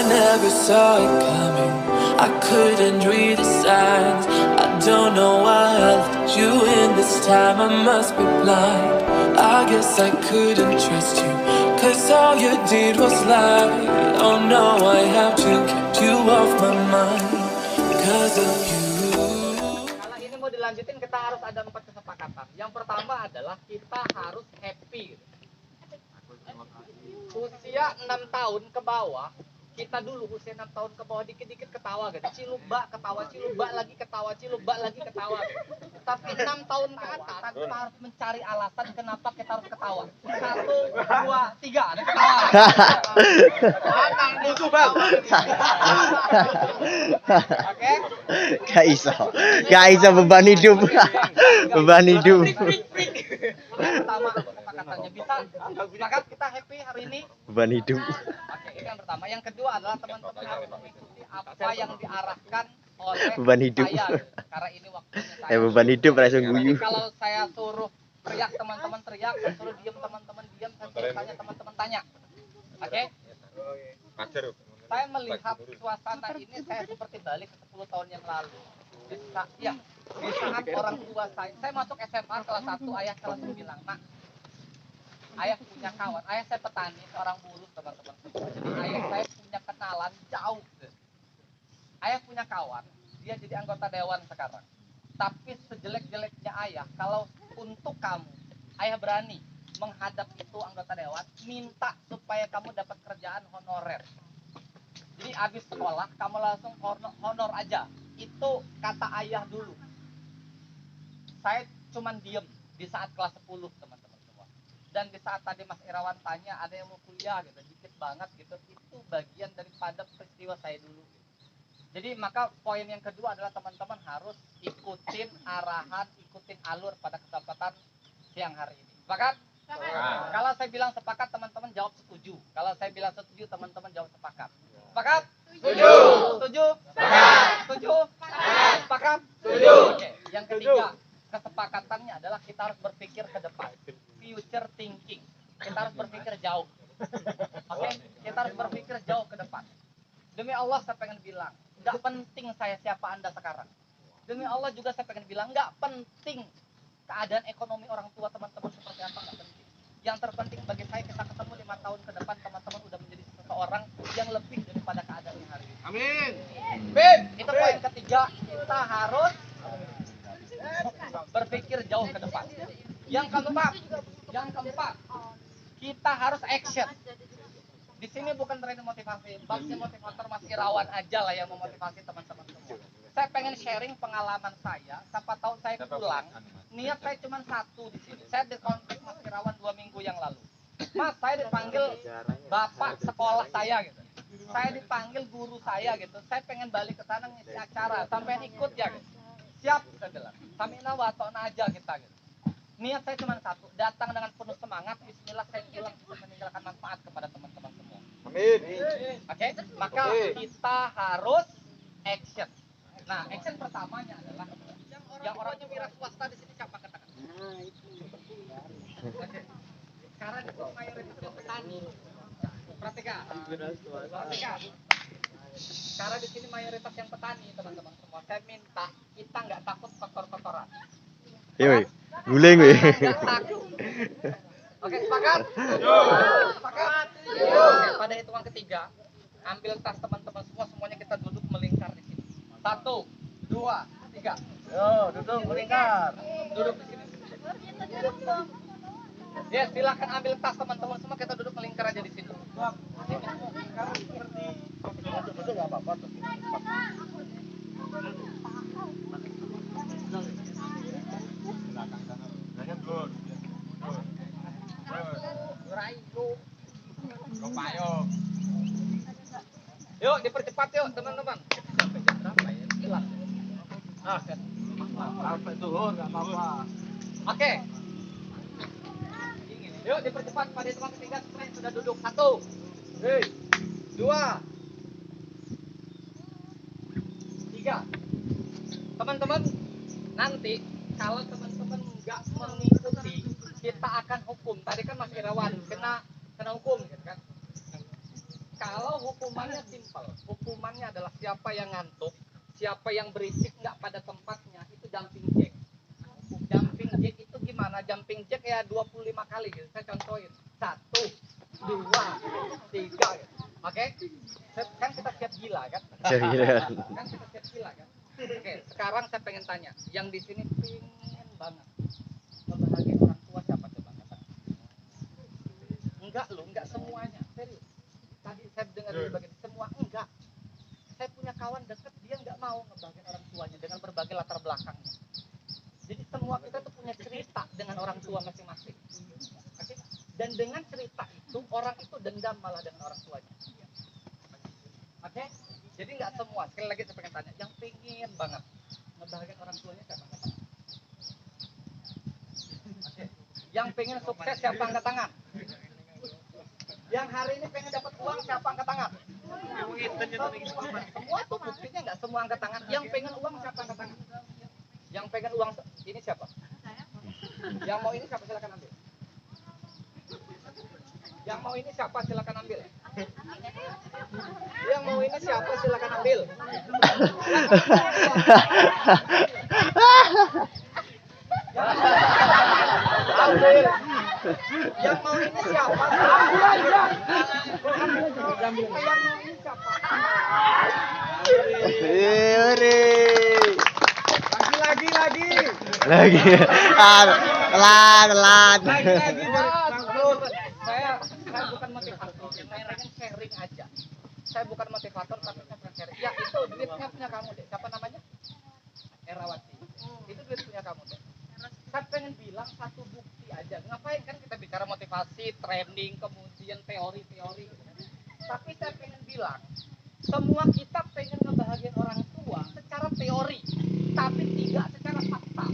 I never saw it coming. I couldn't read the signs. I don't know why I let you in this time. I must be blind. I guess I couldn't trust you, 'cause all you did was lie. Oh no, I have to keep you off my mind 'cause of you. Kalau ini mau dilanjutin, kita harus ada 4 kesepakatan. Yang pertama adalah kita harus happy. Usia 6 tahun ke bawah, kita dulu usia 6 tahun ke bawah dikit-dikit ketawa gitu. Cilubak ketawa, cilubak lagi ketawa, cilubak lagi ketawa gitu. Tapi 6 tahun ke atas kita harus mencari alasan kenapa kita harus ketawa. 1, 2, 3 ada ketawa. Lucu banget. Oke? Gak iso beban hidup. Beban hidup. Yang pertama kesepakatannya bisa sepakat kita happy hari ini. Beban hidup. Oke, itu yang pertama. Yang kedua adalah teman-teman harus mengikuti apa yang diarahkan oleh Beban hidup. saya. Karena ini waktunya saya. Beban hidup langsung guyu. Jadi kalau saya suruh teriak teman-teman teriak, saya suruh diam teman-teman diam, saya suruh tanya teman-teman tanya. Oke? Saya melihat suasana ini saya seperti balik ke 10 tahun yang lalu. Di saat orang tua saya masuk SMA kelas 1, ayah saya langsung bilang, "Nak, ayah punya kawan, ayah saya petani, seorang buruh teman-teman semua. Jadi ayah saya punya kenalan jauh. Ayah punya kawan, dia jadi anggota dewan sekarang. Tapi sejelek-jeleknya ayah, kalau untuk kamu, ayah berani menghadap itu anggota dewan, minta supaya kamu dapat kerjaan honorer. Jadi abis sekolah, kamu langsung honor aja. Itu kata ayah dulu. Saya cuman diem di saat kelas 10 teman-teman semua. Dan di saat tadi Mas Irawan tanya ada yang mau kuliah gitu, dikit banget gitu, itu bagian daripada peristiwa saya dulu. Jadi maka poin yang kedua adalah teman-teman harus ikutin arahan, ikutin alur pada kesempatan siang hari ini. Sepakat? Kalau saya bilang sepakat, teman-teman jawab setuju. Kalau saya bilang setuju, teman-teman jawab sepakat. Sepakat? Setuju. Setuju? Sepakat. Setuju? Sepakat? Setuju. Oke, yang ketiga, kesepakatannya adalah kita harus berpikir ke depan. Future thinking. Kita harus berpikir jauh. Oke? Kita harus berpikir jauh ke depan. Demi Allah saya pengen bilang, nggak penting saya siapa Anda sekarang. Demi Allah juga saya pengen bilang, nggak penting keadaan ekonomi orang tua teman-teman seperti apa, nggak penting. Yang terpenting bagi saya, kita ketemu 5 tahun ke depan, teman-teman udah menjadi seseorang yang lebih daripada keadaan yang hari ini. Amin. Amin. Itu poin ketiga, kita harus berpikir jauh ke depan. Yang keempat, kita harus action. Di sini bukan training motivasi, bagusnya motivator Mas Irawan aja lah yang memotivasi teman-teman semua. Saya pengen sharing pengalaman saya. Siapa tahu saya pulang, niat saya cuma satu di sini. Saya dikontak Mas Irawan 2 minggu yang lalu. Mas, saya dipanggil bapak sekolah saya gitu. Saya dipanggil guru saya gitu. Saya pengen balik ke sana ngisi acara. Sampai ikut ya gitu. Siap, saya bilang. Samina watona aja kita gitu. Niat saya cuma satu, datang dengan penuh semangat. Bismillah, saya pulang untuk meninggalkan manfaat kepada teman-teman semua. Amin. Oke, maka kita harus action. Nah, action pertamanya adalah yang orangnya wira swasta di sini siapa katakan? Nah, itu. Oke. Sekarang itu mayoritas yang petani. Perhatikan. Sekarang di sini mayoritas yang petani, teman-teman semua. Saya minta kita nggak takut kotor-kotoran. Yoi, guling weh. Oke, sepakat? Sepakat? Oke, pada hitungan ketiga, ambil tas teman-teman semua, semuanya kita duduk melingkar di sini. 1, 2, 3. Yo, duduk melingkar. Duduk di sini. Ya, silakan ambil tas teman-teman semua, kita duduk melingkar aja di sini. Betul nggak apa-apa tuh. Yuk dipercepat yuk teman-teman. Sampai jam berapa ya? Jelas. Sampai zuhur nggak apa-apa. Oke. Yuk dipercepat pada hitungan ketiga semua yang sudah duduk. 1, 2, 3. Teman-teman, nanti kalau teman-teman nggak mengikuti, kita akan hukum. Tadi kan Mas Irawan kena hukum, gitu kan? Kalau hukumannya simpel, hukumannya adalah siapa yang ngantuk, siapa yang berisik nggak pada tempatnya, itu jumping jack. Jumping jack itu gimana? Jumping jack ya 25 kali gitu. Saya contohin. 1, 2, 3 gitu. Oke? Kan kita siap gila kan? Siap gila. Kan kita siap gila kan? Oke, sekarang saya pengen tanya, yang di sini pengen banget ngebahagiain orang tua siapa coba? Enggak loh, enggak semuanya, serius. Tadi saya dengar dari bagian semua enggak. Saya punya kawan deket, dia enggak mau ngebahagiain orang tuanya dengan berbagai latar belakangnya. Jadi semua kita tuh punya cerita dengan orang tua masing-masing. Oke? Dan dengan cerita itu, orang itu dendam malah dengan orang tuanya. Oke? Jadi nggak semua. Sekali lagi saya pengen tanya, yang pengen banget ngebahagiain orang tuanya siapa angkat tangan? Oke. Yang pengen sukses siapa angkat tangan? Yang hari ini pengen dapat uang siapa angkat tangan? Semua tuh buktinya nggak semua angkat tangan. Yang pengen uang siapa angkat tangan? Yang pengen uang ini siapa? Yang mau ini siapa, silakan ambil. Yang mau ini siapa, silakan ambil. Yang mau ini siapa, silakan ambil. Ambil. Yang mau ini siapa? Ambil aja. Yang mau ini siapa? Lagi. Telat. Saya bukan motivator, saya pengen sharing aja. Saya bukan motivator tapi saya pengen sharing. Ya itu duitnya punya kamu deh. Siapa namanya? Erawati. Itu duit punya kamu deh. Saya pengen bilang satu bukti aja. Ngapain kan kita bicara motivasi, trending, kemudian teori-teori. Tapi saya pengen bilang, semua kita pengen ngebahagiain orang tua secara teori, tapi tidak secara fakta.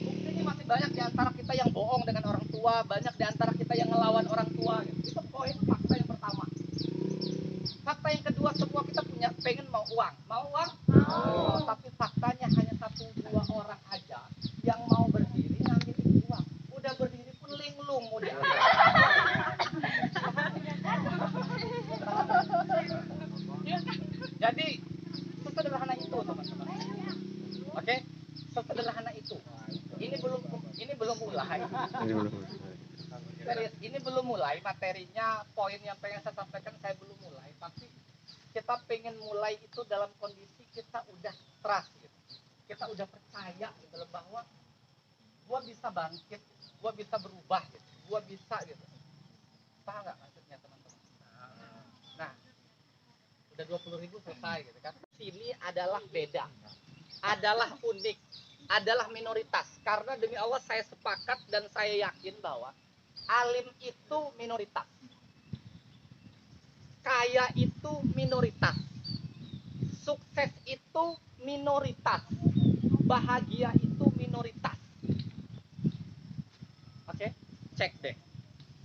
Buktinya masih banyak di antara kita yang bohong dengan orang tua, banyak di antara kita yang ngelawan orang tua. Itu poin fakta yang pertama. Fakta yang kedua, semua kita punya pengen mau uang. Mau uang? Mau. Tapi faktanya hanya 1-2 orang aja yang mau berdiri ngambil uang. Udah berdiri pun linglung udah. Jadi sesederhana itu teman-teman. Oke? Sesederhana itu. Ini belum mulai. Serius, ini belum mulai materinya, poin yang pengen saya sampaikan saya belum mulai, tapi kita pengen mulai itu dalam kondisi kita udah trust gitu. Kita udah percaya gitu loh bahwa gua bisa bangkit, gua bisa berubah gitu. Gua bisa gitu. Paham enggak maksudnya teman-teman? Nah, udah 20.000 selesai gitu kan. Sini adalah beda. Adalah unik, adalah minoritas. Karena demi Allah saya sepakat dan saya yakin bahwa alim itu minoritas, kaya itu minoritas, sukses itu minoritas, bahagia itu minoritas. Oke, cek deh.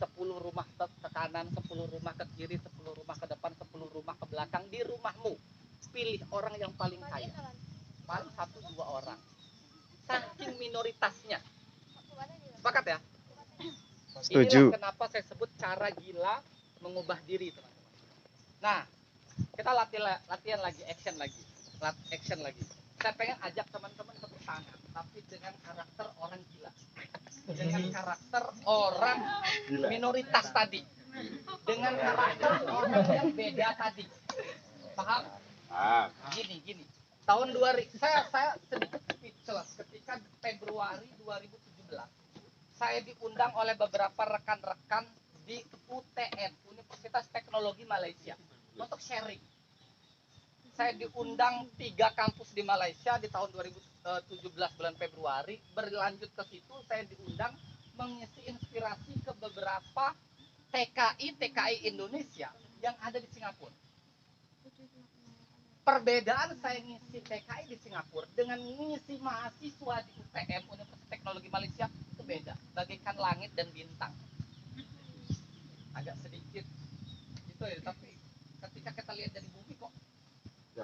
10 rumah ke kanan, 10 rumah ke kiri, 10 rumah ke depan, 10 rumah ke belakang. Di rumahmu pilih orang yang paling kaya, paling 1-2 orang, saking minoritasnya. Sepakat ya? Setuju. Inilah kenapa saya sebut cara gila mengubah diri, teman-teman. Nah, kita latihan lagi, action lagi. Saya pengen ajak teman-teman tepuk tangan, tapi dengan karakter orang gila, dengan karakter orang minoritas tadi, dengan karakter orang yang beda tadi. Paham? Gini. Tahun 2000 saya sedikit speechless ketika Februari 2017 saya diundang oleh beberapa rekan-rekan di UTN, Universitas Teknologi Malaysia, untuk sharing. Saya diundang 3 kampus di Malaysia di tahun 2017 bulan Februari. Berlanjut ke situ saya diundang mengisi inspirasi ke beberapa TKI Indonesia yang ada di Singapura. Perbedaan saya ngisi TKI di Singapura dengan ngisi mahasiswa di UTM, Universitas Teknologi Malaysia, itu beda, bagaikan langit dan bintang. Agak sedikit gitu ya, tapi ketika kita lihat dari bumi kok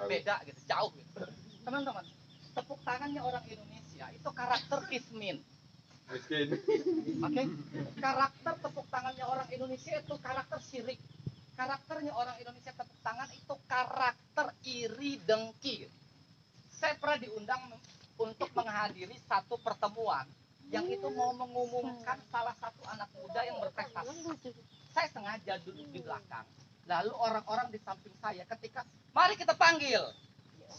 beda gitu, jauh gitu. Teman-teman, tepuk tangannya orang Indonesia itu karakter kismin. Oke? Karakter tepuk tangannya orang Indonesia itu karakter syirik. Karakternya orang Indonesia tepuk tangan itu karakter iri dengki. Saya pernah diundang untuk menghadiri satu pertemuan yang itu mau mengumumkan salah satu anak muda yang berprestasi. Saya sengaja duduk di belakang. Lalu orang-orang di samping saya ketika mari kita panggil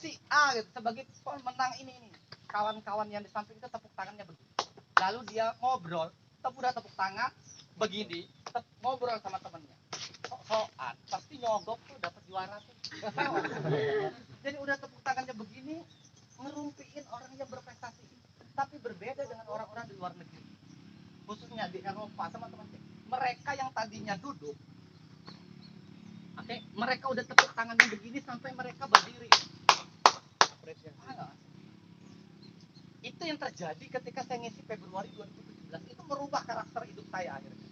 si A gitu, sebagai pemenang ini. Kawan-kawan yang di samping itu tepuk tangannya begini. Lalu dia ngobrol, udah tepuk tangan begini, ngobrol sama temennya. Soal pasti nyogok tuh dapat juara tuh. Jadi udah tepuk tangannya begini, ngerumpiin orang yang berprestasi. Tapi berbeda dengan orang-orang di luar negeri, khususnya di Eropa, teman-teman. Mereka yang tadinya duduk, mereka udah tepuk tangannya begini sampai mereka berdiri. Itu yang terjadi ketika saya ngisi Februari 2017. Itu merubah karakter hidup saya akhirnya.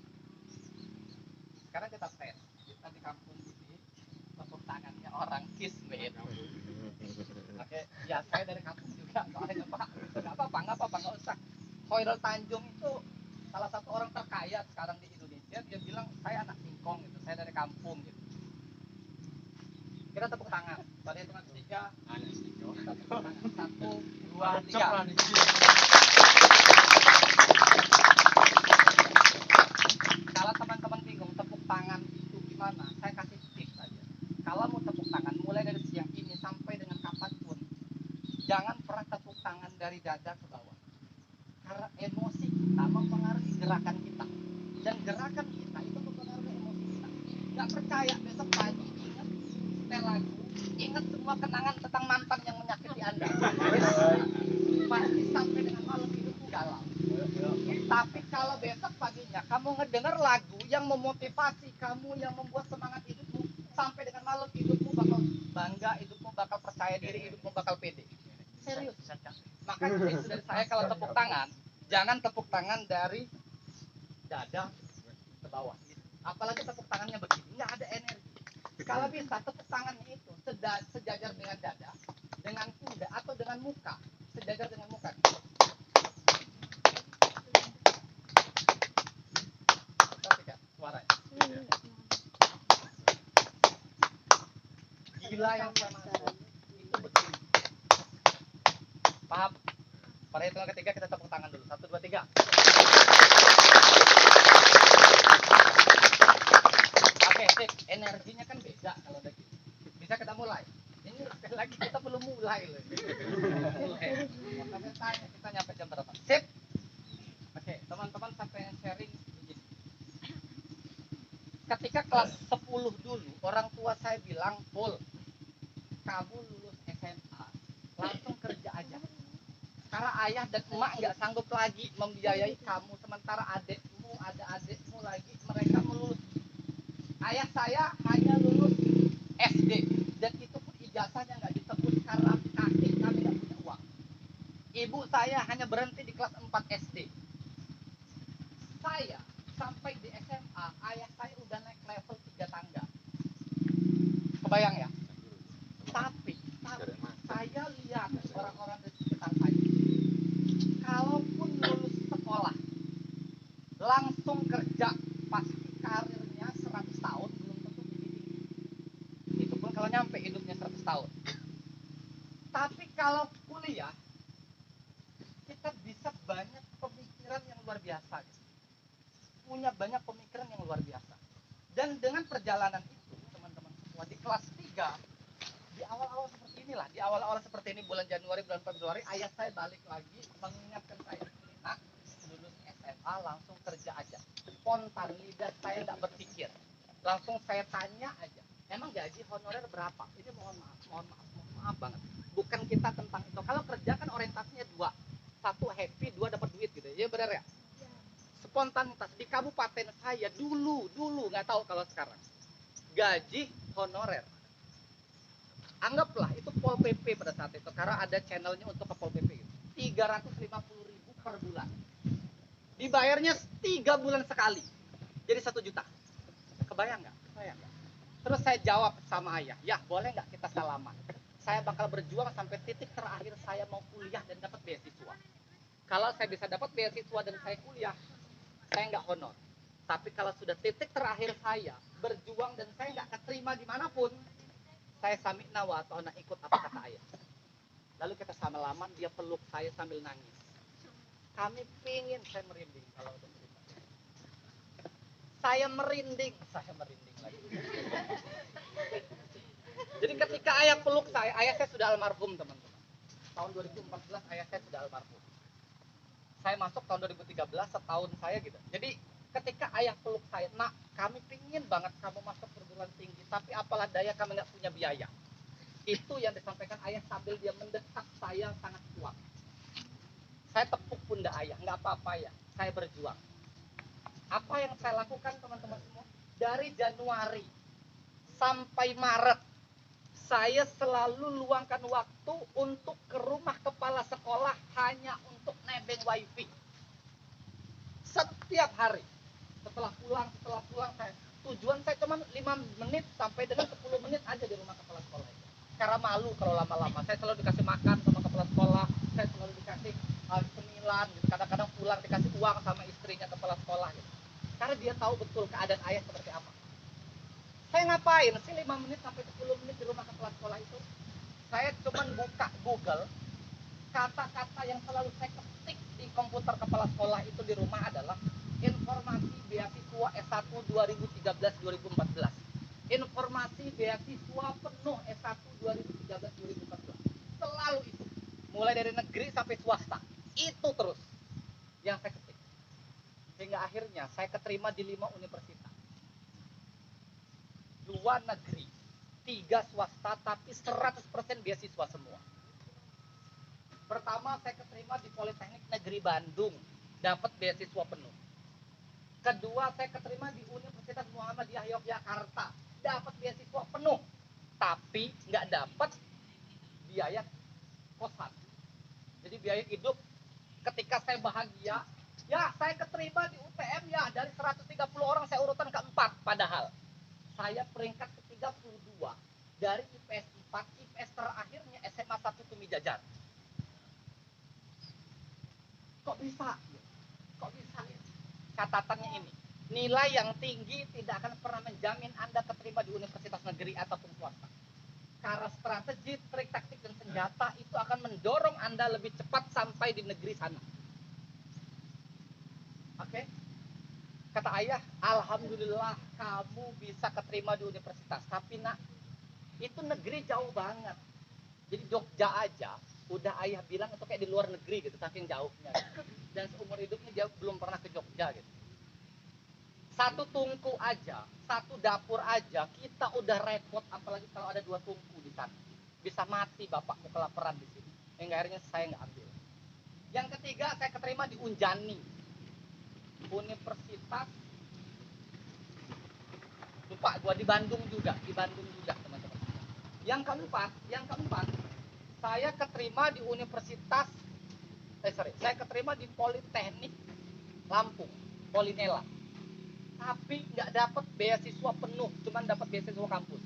Sekarang kita tes. Kita di kampung ini, tepuk tangannya orang Kismet. Ya saya dari kampung juga. Soalnya Pak, nggak apa-apa, nggak usah. Khairul Tanjung itu salah satu orang terkaya sekarang di Indonesia. Dia bilang saya anak singkong gitu, saya dari kampung gitu. Kita tepuk tangan. Pada hitungan 3, kita tepuk tangan. 1, 2, 3. Kalau teman-teman bingung tepuk tangan itu gimana, saya kasih tips aja. Kalau mau tepuk tangan, mulai dari siang ini sampai dengan kapanpun, jangan pernah tepuk tangan dari dada ke bawah. Karena emosi kita mempengaruhi gerakan kita. Dan gerakan kita itu mempengaruhi emosi kita. Gak percaya, besok pagi ingat setel lagu, ingat semua kenangan tentang mantan yang menyakiti Anda. Pasti sampai dengan malam hidupmu galau. Tapi kalau besok paginya kamu ngedenger lagu yang memotivasi kamu, yang membuat semangat hidupmu, sampai dengan malam hidupmu bakal bangga, hidupmu bakal percaya diri, hidupmu bakal pede. Serius. Makanya itu dari saya, kalau tepuk tangan, jangan tepuk tangan dari dada ke bawah. Apalagi tepuk tangannya begini, nggak ada energi. Kalau bisa tepuk tangannya itu sejajar dengan dada, dengan pundak atau dengan muka, sejajar dengan muka. Suaranya. Gila yang saya maksud itu betul. Paham? Pada hitungan ketiga kita tepuk tangan dulu. 1, 2, 3. Oke, sip. Energinya kan beda kalau begitu. Bisa kita mulai. Ini sekali lagi kita belum mulai loh. Makanya tanya kita nyampe jam berapa? Sip. Oke, teman-teman sampai sharing begini. Ketika kelas 10 dulu, orang tua saya bilang, "Pul, kamu lulus SMA, langsung kerja aja. Karena ayah dan emak nggak sanggup lagi membiayai kamu, sementara adekmu, ada adekmu lagi, mereka lulus. Ayah saya hanya lulus SD, dan itu pun ijazahnya nggak disebut karena kami nggak punya uang. Ibu saya hanya berhenti di kelas 4 SD. Saya sampai di SMA, ayah saya udah naik level 3 tangga. Kebayang ya? Tapi saya lihat orang-orang di sekitar saya, kalaupun lulus sekolah langsung kerja, pasti karirnya 100 tahun belum tentu tinggi. Itu pun kalau nyampe hidupnya 100 tahun. Tapi kalau kuliah, kita bisa banyak pemikiran yang luar biasa. Punya banyak pemikiran yang luar biasa. Dan dengan perjalanan itu, teman-teman semua, di kelas 3, di awal-awal seperti ini, bulan Januari, bulan Februari, ayah saya balik lagi mengingatkan saya, "Nak, lulus SMA langsung kerja aja." Spontan, lidah saya nggak berpikir, langsung saya tanya aja, "Emang gaji honorer berapa?" Ini mohon maaf banget, bukan kita tentang itu. Kalau kerja kan orientasinya 2, 1 happy, 2 dapat duit gitu ya, benar ya? Spontanitas di kabupaten saya dulu nggak tahu kalau sekarang, gaji honorer, anggaplah itu Pol PP pada saat itu, karena ada channelnya untuk ke Pol PP, 350.000 per bulan, dibayarnya 3 bulan sekali, jadi 1 juta. Kebayang nggak? Terus saya jawab sama ayah, "Ya boleh nggak kita salaman? Saya bakal berjuang sampai titik terakhir saya mau kuliah dan dapat beasiswa. Kalau saya bisa dapat beasiswa dan saya kuliah, saya nggak honor. Tapi kalau sudah titik terakhir saya berjuang dan saya nggak keterima dimanapun, saya samikna wa ta'na, ikut apa kata ayah. Lalu kita sama-laman, dia peluk saya sambil nangis. Kami pingin, saya merinding kalau udah cerita. Saya merinding lagi. Jadi ketika ayah peluk saya sudah almarhum teman-teman. Tahun 2014 ayah saya sudah almarhum. Saya masuk tahun 2013, setahun saya gitu. Jadi ketika ayah peluk saya, nak, kami pingin banget kamu masuk perguruan tinggi, tapi apalah daya kami nggak punya biaya. Itu yang disampaikan ayah sambil dia mendesak saya sangat kuat. Saya tepuk pundak ayah, nggak apa-apa ya, saya berjuang. Apa yang saya lakukan teman-teman semua? Dari Januari sampai Maret, saya selalu luangkan waktu untuk ke rumah kepala sekolah hanya untuk nebeng wifi. Setiap hari. Setelah pulang saya, tujuan saya cuma 5 menit sampai dengan 10 menit aja di rumah kepala sekolah itu. Karena malu kalau lama-lama. Saya selalu dikasih makan sama kepala sekolah, saya selalu dikasih cemilan, gitu. Kadang-kadang pulang dikasih uang sama istrinya kepala sekolah gitu. Karena dia tahu betul keadaan ayah seperti apa. Saya ngapain sih 5 menit sampai 10 menit di rumah kepala sekolah itu? Saya cuma buka Google, kata-kata yang selalu saya ketik di komputer kepala sekolah itu di rumah adalah informasi beasiswa S1 2013-2014. Informasi beasiswa penuh S1 2013-2014. Selalu itu. Mulai dari negeri sampai swasta. Itu terus yang saya ketik. Sehingga akhirnya saya keterima di 5 universitas. 2 negeri, 3 swasta, tapi 100% beasiswa semua. Pertama saya keterima di Politeknik Negeri Bandung, dapat beasiswa penuh. Kedua saya keterima di Universitas Muhammadiyah Yogyakarta, dapat beasiswa penuh, tapi nggak dapat biaya kosan. Jadi biaya hidup ketika saya bahagia, ya saya keterima di UTM ya, dari 130 orang saya urutan keempat, padahal saya peringkat ke-32 dari IPS 4, IPS terakhirnya SMA 1 Tumi Jajar. Kok bisa ya? Catatannya ini, nilai yang tinggi tidak akan pernah menjamin Anda keterima di universitas negeri ataupun swasta. Karena strategi, trik, taktik, dan senjata itu akan mendorong Anda lebih cepat sampai di negeri sana. Oke? Kata ayah, alhamdulillah kamu bisa keterima di universitas. Tapi nak, itu negeri jauh banget. Jadi Jogja aja, udah ayah bilang itu kayak di luar negeri gitu, saking jauhnya. Dan seumur hidupnya dia belum pernah ke Jogja gitu. Satu tungku aja, satu dapur aja, kita udah repot, apalagi kalau ada 2 tungku di sana. Bisa mati bapakmu kelaparan di sini. Hingga akhirnya saya nggak ambil. Yang ketiga, saya keterima di Unjani, Universitas, lupa gua, di Bandung juga teman-teman. Yang keempat, saya keterima di saya keterima di Politeknik Lampung, Polinela. Tapi nggak dapat beasiswa penuh, cuman dapat beasiswa kampus.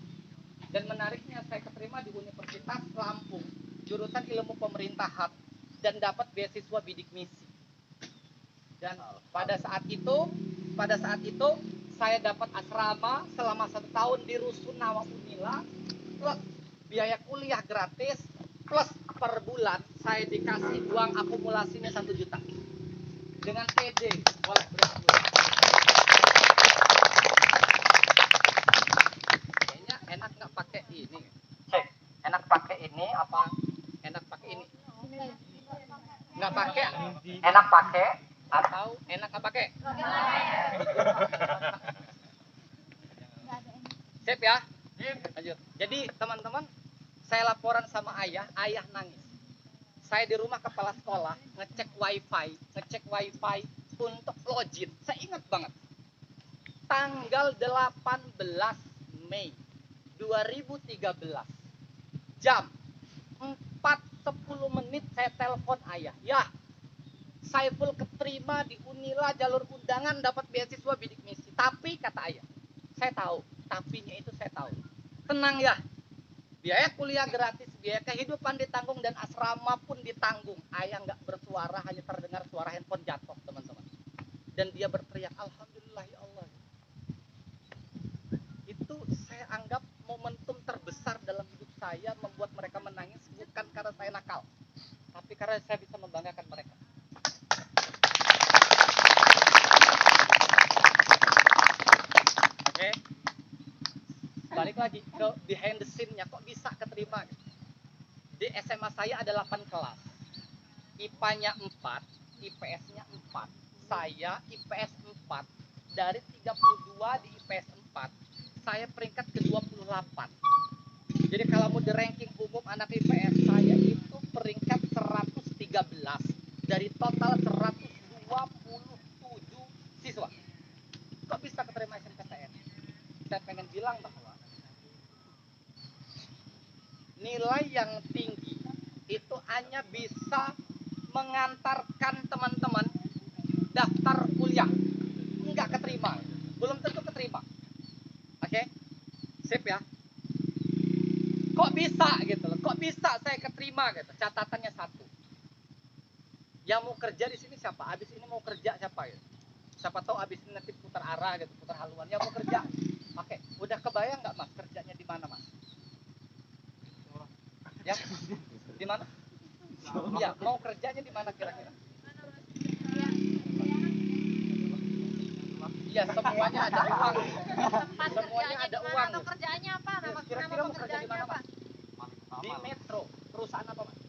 Dan menariknya saya keterima di Universitas Lampung, jurusan Ilmu Pemerintahan, dan dapat beasiswa bidik misi. Dan pada saat itu saya dapat asrama selama 1 tahun di Rusunawa Unila, plus biaya kuliah gratis, plus per bulan saya dikasih uang akumulasinya 1 juta. Dengan PD, boleh berbulan. Kayaknya enak nggak pakai ini? Cek, enak pakai ini apa? Enak pakai ini? Nggak pakai? Enak pakai? Atau enak nggak pakai? Sip ya? Lanjut. Jadi teman-teman, saya laporan sama ayah nangis. Saya di rumah kepala sekolah ngecek wifi untuk login. Saya ingat banget. Tanggal 18 Mei 2013. Jam 4:10 saya telepon ayah. Ya, Saiful keterima di Unila jalur undangan, dapat beasiswa bidik misi. Tapi kata ayah, saya tahu, tapinya itu saya tahu. Tenang ya, biaya kuliah gratis, biaya kehidupan ditanggung, dan asrama pun ditanggung. Ayah nggak bersuara, hanya terdengar suara handphone jatuh teman-teman. Dan dia berteriak, alhamdulillah ya Allah. akan membanggakan mereka. Oke. Balik lagi ke behind the scene-nya, kok bisa keterima gitu. Di SMA saya ada 8 kelas. IPA-nya 4, IPS-nya 4. Saya IPS 4. Dari 32 di IPS 4, saya peringkat ke-28. Jadi kalau mau di ranking umum anak IPS, saya itu peringkat 113 dari total 127 siswa. Kok bisa keterima SNPTN? Saya pengen bilang bahwa nilai yang tinggi itu hanya bisa mengantarkan teman-teman daftar kuliah, nggak keterima, belum tentu keterima. Oke, sip ya. Kok bisa gitu loh? Kok bisa saya keterima gitu? Catatannya satu. Yang mau kerja di sini siapa? Abis ini mau kerja siapa gitu? Siapa tahu abis ini nanti putar arah gitu, putar haluan. Yang mau kerja. Oke, udah kebayang nggak Mas kerjanya di mana Mas? Ya, di mana? Ya, mau kerjanya di mana kira-kira? Iya, semuanya ada uang. Semuanya ada uang. Nama kerjaannya apa? Kira-kira mau kerja di mana, apa? Mas? Di Metro. Perusahaan apa, Mas?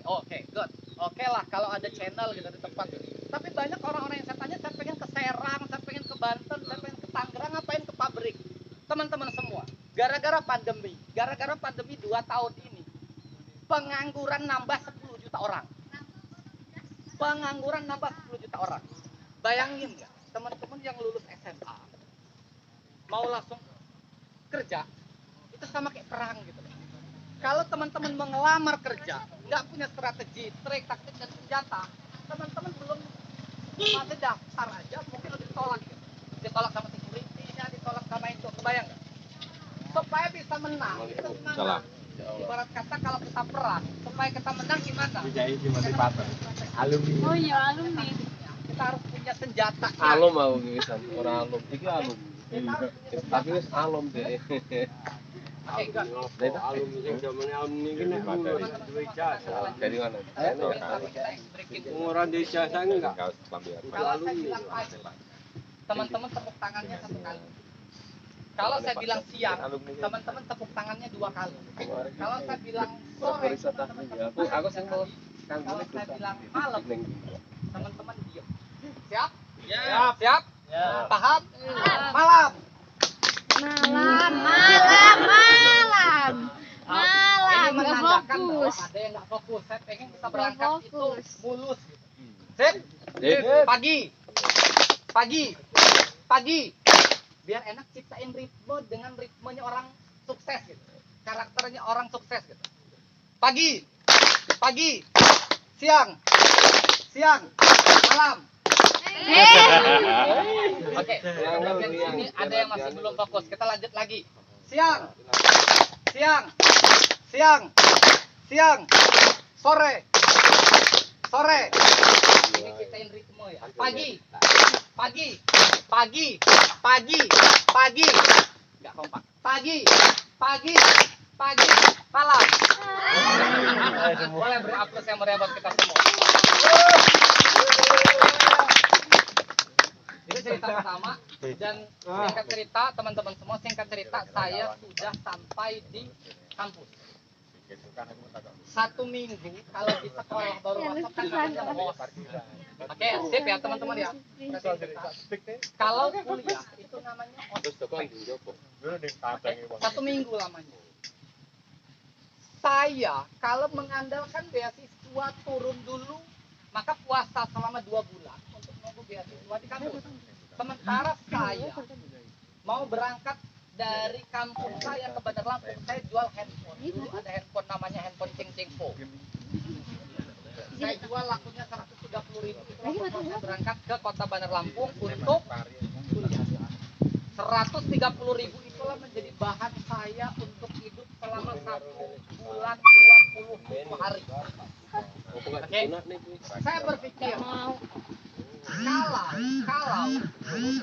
Oke, good. Oke lah kalau ada channel gitu di tempat. Tapi banyak orang-orang yang saya tanya, saya pengen ke Serang, saya pengen ke Banten, saya pengen ke Tangerang, ngapain ke pabrik. Teman-teman semua, gara-gara pandemi 2 tahun ini, pengangguran nambah 10 juta orang. Pengangguran nambah 10 juta orang. Bayangin nggak, teman-teman yang lulus SMA mau langsung kerja, itu sama kayak perang gitu. Kalau teman-teman mengelamar kerja, nggak punya strategi, trik, taktik, dan senjata, teman-teman belum masih daftar aja, mungkin udah ditolak gitu. Ditolak sama security-nya, ditolak sama itu, kebayang nggak? Supaya bisa menang, itu gimana? Ibarat kata kalau kita perang, supaya kita menang gimana? Alumni. Oh iya, alumni. Kita harus punya senjata. Alum aku misan, orang alum. Iki alum. Kita harus punya senjata. Tapi wis alum deh. Oke, good. Alum iki zamane alum iki nek duwe ijazah. Dari mana? Orang di ijazah enggak. Kalau saya bilang pagi, teman-teman tepuk tangannya 1 kali. Kalau saya bilang siang, teman-teman tepuk tangannya 2 kali. Kalau saya bilang sore, teman-teman tepuk tangannya Aku sing mau kang Kalau saya bilang malam, teman-teman diam. Siap? Siap. Siap? Paham? Malam. Ini menandakan bahwa ada yang nggak fokus. Saya pengen bisa berangkat itu mulus. Sip? Pagi. Biar enak ciptain ritme dengan ritmenya orang sukses gitu. Karakternya orang sukses gitu. Pagi. Siang. Malam. Oke. Ini ada yang masih belum fokus. Kita lanjut lagi. Siang. Sore. Ini ciptain ritme ya. Pagi. Enggak kompak. Pagi. Malam. Boleh beri aplaus yang meriah buat kita semua. Ini cerita pertama dan singkat cerita teman-teman semua, saya sudah sampai di kampus. 1 minggu kalau di sekolah baru masuk kan namanya mos. Oke, sip ya teman-teman ya. Kalau kuliah itu namanya ospek. 1 minggu lamanya. Saya kalau mengandalkan beasiswa turun dulu, maka puasa selama 2 bulan untuk nunggu beasiswa di kampus. Sementara saya mau berangkat dari kampung saya ke Bandar Lampung, saya jual handphone. Dulu ada handphone namanya handphone Cing Po. Saya jual lakunya 130.000. Saya berangkat ke kota Bandar Lampung untuk kuliah. 130.000 itulah menjadi bahan saya untuk hidup selama 1 bulan 20 hari. Oke, saya berpikir kalau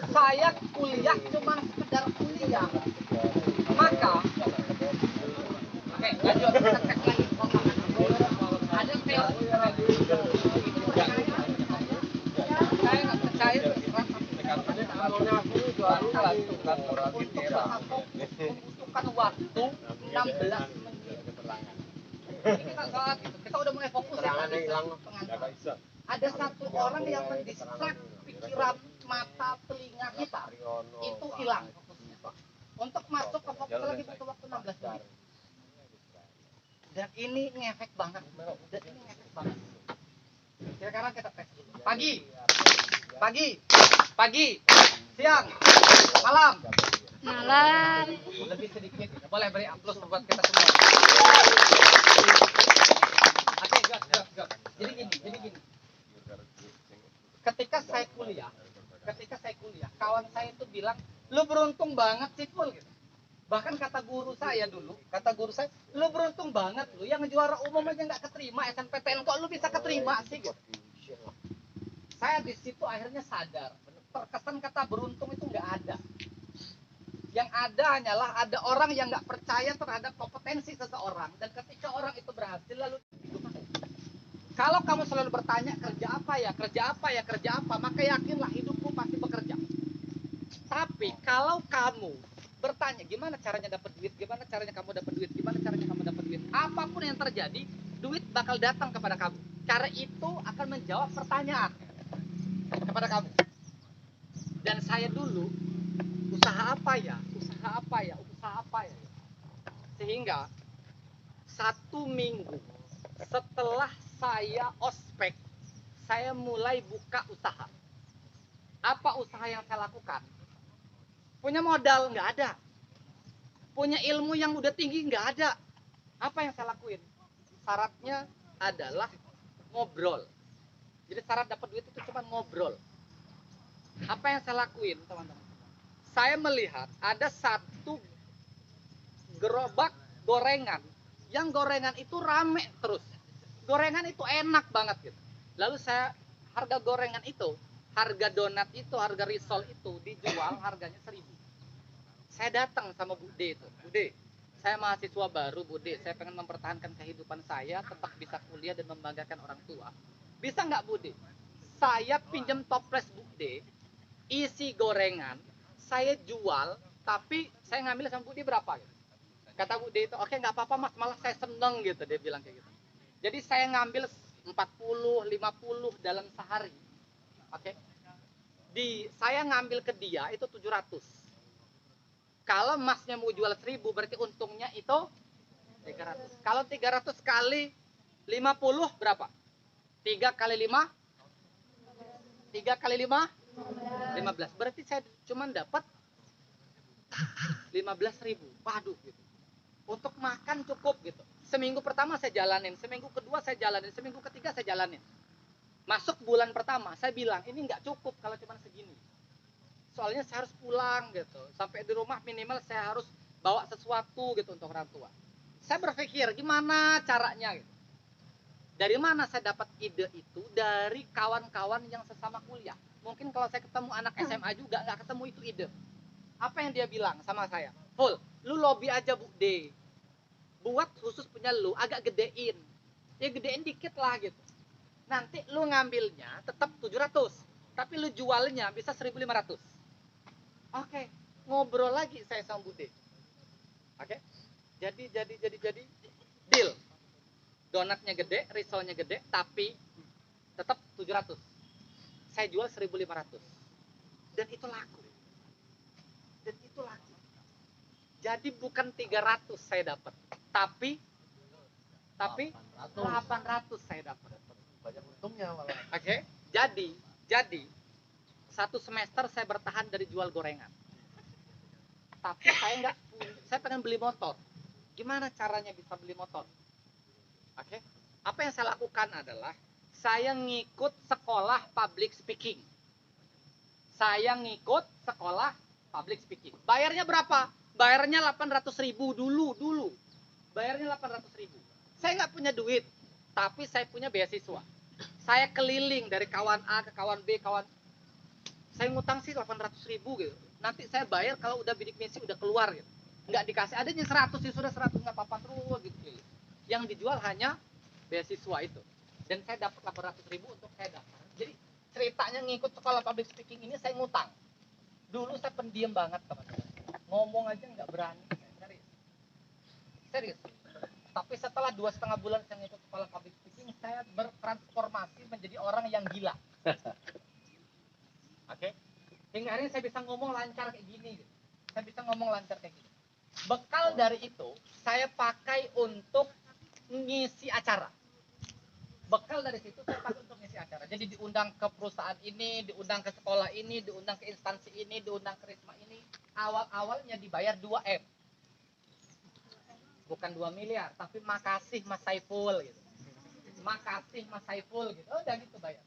saya kuliah cuma sekedar kuliah, maka oke, lanjut kita cek lagi. Ada untuk satu membutuhkan waktu 16 menit. Ini kita saat itu, kita udah mulai fokus ya. Pengantar. Ada satu orang yang mendistrak pikiran, mata, telinga kita, itu hilang fokusnya. Untuk masuk ke fokus lagi butuh waktu 16 menit. Dan ini ngefek banget. Sekarang kita tes dulu. Pagi, siang, malam. Lebih sedikit. Boleh beri aplaus buat kita semua. Oke, gas. Jadi gini. Ketika saya kuliah, kawan saya itu bilang, lu beruntung banget sih Pul gitu. Bahkan kata guru saya, lu beruntung banget lu yang juara umum aja nggak keterima SNPTN, kok lu bisa keterima sih gitu. Saya di situ akhirnya sadar, terkesan kata beruntung itu nggak ada. Yang ada hanyalah ada orang yang nggak percaya terhadap kompetensi seseorang, dan ketika orang itu berhasil lalu kalau kamu selalu bertanya kerja apa, maka yakinlah hidupmu pasti bekerja. Tapi kalau kamu bertanya gimana caranya dapat duit, apapun yang terjadi, duit bakal datang kepada kamu. Cara itu akan menjawab pertanyaan kepada kamu. Dan saya dulu usaha apa ya? Sehingga 1 minggu setelah saya ospek, saya mulai buka usaha. Apa usaha yang saya lakukan? Punya modal nggak ada, punya ilmu yang udah tinggi nggak ada. Apa yang saya lakuin? Syaratnya adalah ngobrol. Jadi syarat dapat duit itu cuma ngobrol. Apa yang saya lakuin, teman-teman? Saya melihat ada satu gerobak gorengan, yang gorengan itu rame terus. Gorengan itu enak banget gitu. Lalu harga gorengan itu, harga donat itu, harga risol itu dijual harganya 1.000. Saya datang sama Bude itu. Bude, saya mahasiswa baru Bude, saya pengen mempertahankan kehidupan saya, tetap bisa kuliah dan membanggakan orang tua. Bisa nggak Bude? Saya pinjam toples Bude, isi gorengan, saya jual, tapi saya ngambil sama Bude berapa? Gitu. Kata Bude itu, oke nggak apa-apa mas, malah saya seneng gitu, dia bilang kayak gitu. Jadi saya ngambil 40, 50 dalam sehari. Oke. Saya ngambil ke dia itu 700. Kalau masnya mau jual 1.000 berarti untungnya itu 300. Kalau 300 kali 50 berapa? 3 kali 5? 3 kali 5? 15. Berarti saya cuma dapat 15.000. Waduh gitu. Untuk makan cukup gitu. Seminggu pertama saya jalanin, seminggu kedua saya jalanin, seminggu ketiga saya jalanin. Masuk bulan pertama saya bilang ini nggak cukup kalau cuma segini. Soalnya saya harus pulang gitu. Sampai di rumah minimal saya harus bawa sesuatu gitu untuk orang tua. Saya berpikir gimana caranya gitu. Dari mana saya dapat ide itu? Dari kawan-kawan yang sesama kuliah. Mungkin kalau saya ketemu anak SMA juga nggak ketemu itu ide. Apa yang dia bilang sama saya? Hul, lu lobby aja Bu D. Buat khusus punya lu agak gedein. Ya gedein dikit lah gitu. Nanti lu ngambilnya tetap 700. Tapi lu jualnya bisa 1.500. Oke, ngobrol lagi saya sama Bude. Oke. Jadi deal. Donatnya gede, risolnya gede, tapi tetap 700. Saya jual 1.500. Dan itu laku. Jadi bukan 300 saya dapat, tapi 800 saya dapat. Banyak untungnya malah. Oke. Jadi 1 semester saya bertahan dari jual gorengan. Tapi saya pengen beli motor. Gimana caranya bisa beli motor? Oke. Apa yang saya lakukan adalah saya ngikut sekolah public speaking. Bayarnya berapa? Bayarnya 800.000 dulu. Bayarnya 800.000. Saya nggak punya duit, tapi saya punya beasiswa. Saya keliling dari kawan A ke kawan B, saya ngutang sih 800.000 gitu. Nanti saya bayar kalau udah bidik misi udah keluar gitu. Nggak dikasih, adanya 100 sih, sudah 100 nggak apa-apa terus gitu. Yang dijual hanya beasiswa itu. Dan saya dapat 800.000 untuk saya daftar. Jadi ceritanya ngikut sekolah public speaking ini saya ngutang. Dulu saya pendiam banget teman-teman. Ngomong aja nggak berani. Serius. Tapi setelah 2,5 bulan saya ngikut kepala public speaking, saya bertransformasi menjadi orang yang gila. Oke? Hingga hari ini saya bisa ngomong lancar kayak gini. Gitu. Saya bisa ngomong lancar kayak gini. Bekal dari itu, saya pakai untuk ngisi acara. Bekal dari situ saya pakai untuk ngisi acara. Jadi diundang ke perusahaan ini, diundang ke sekolah ini, diundang ke instansi ini, diundang ke Risma ini. Awal-awalnya dibayar 2M. Bukan 2 miliar, tapi makasih Mas Saiful gitu. Makasih Mas Saiful gitu. Oh, udah gitu bayar.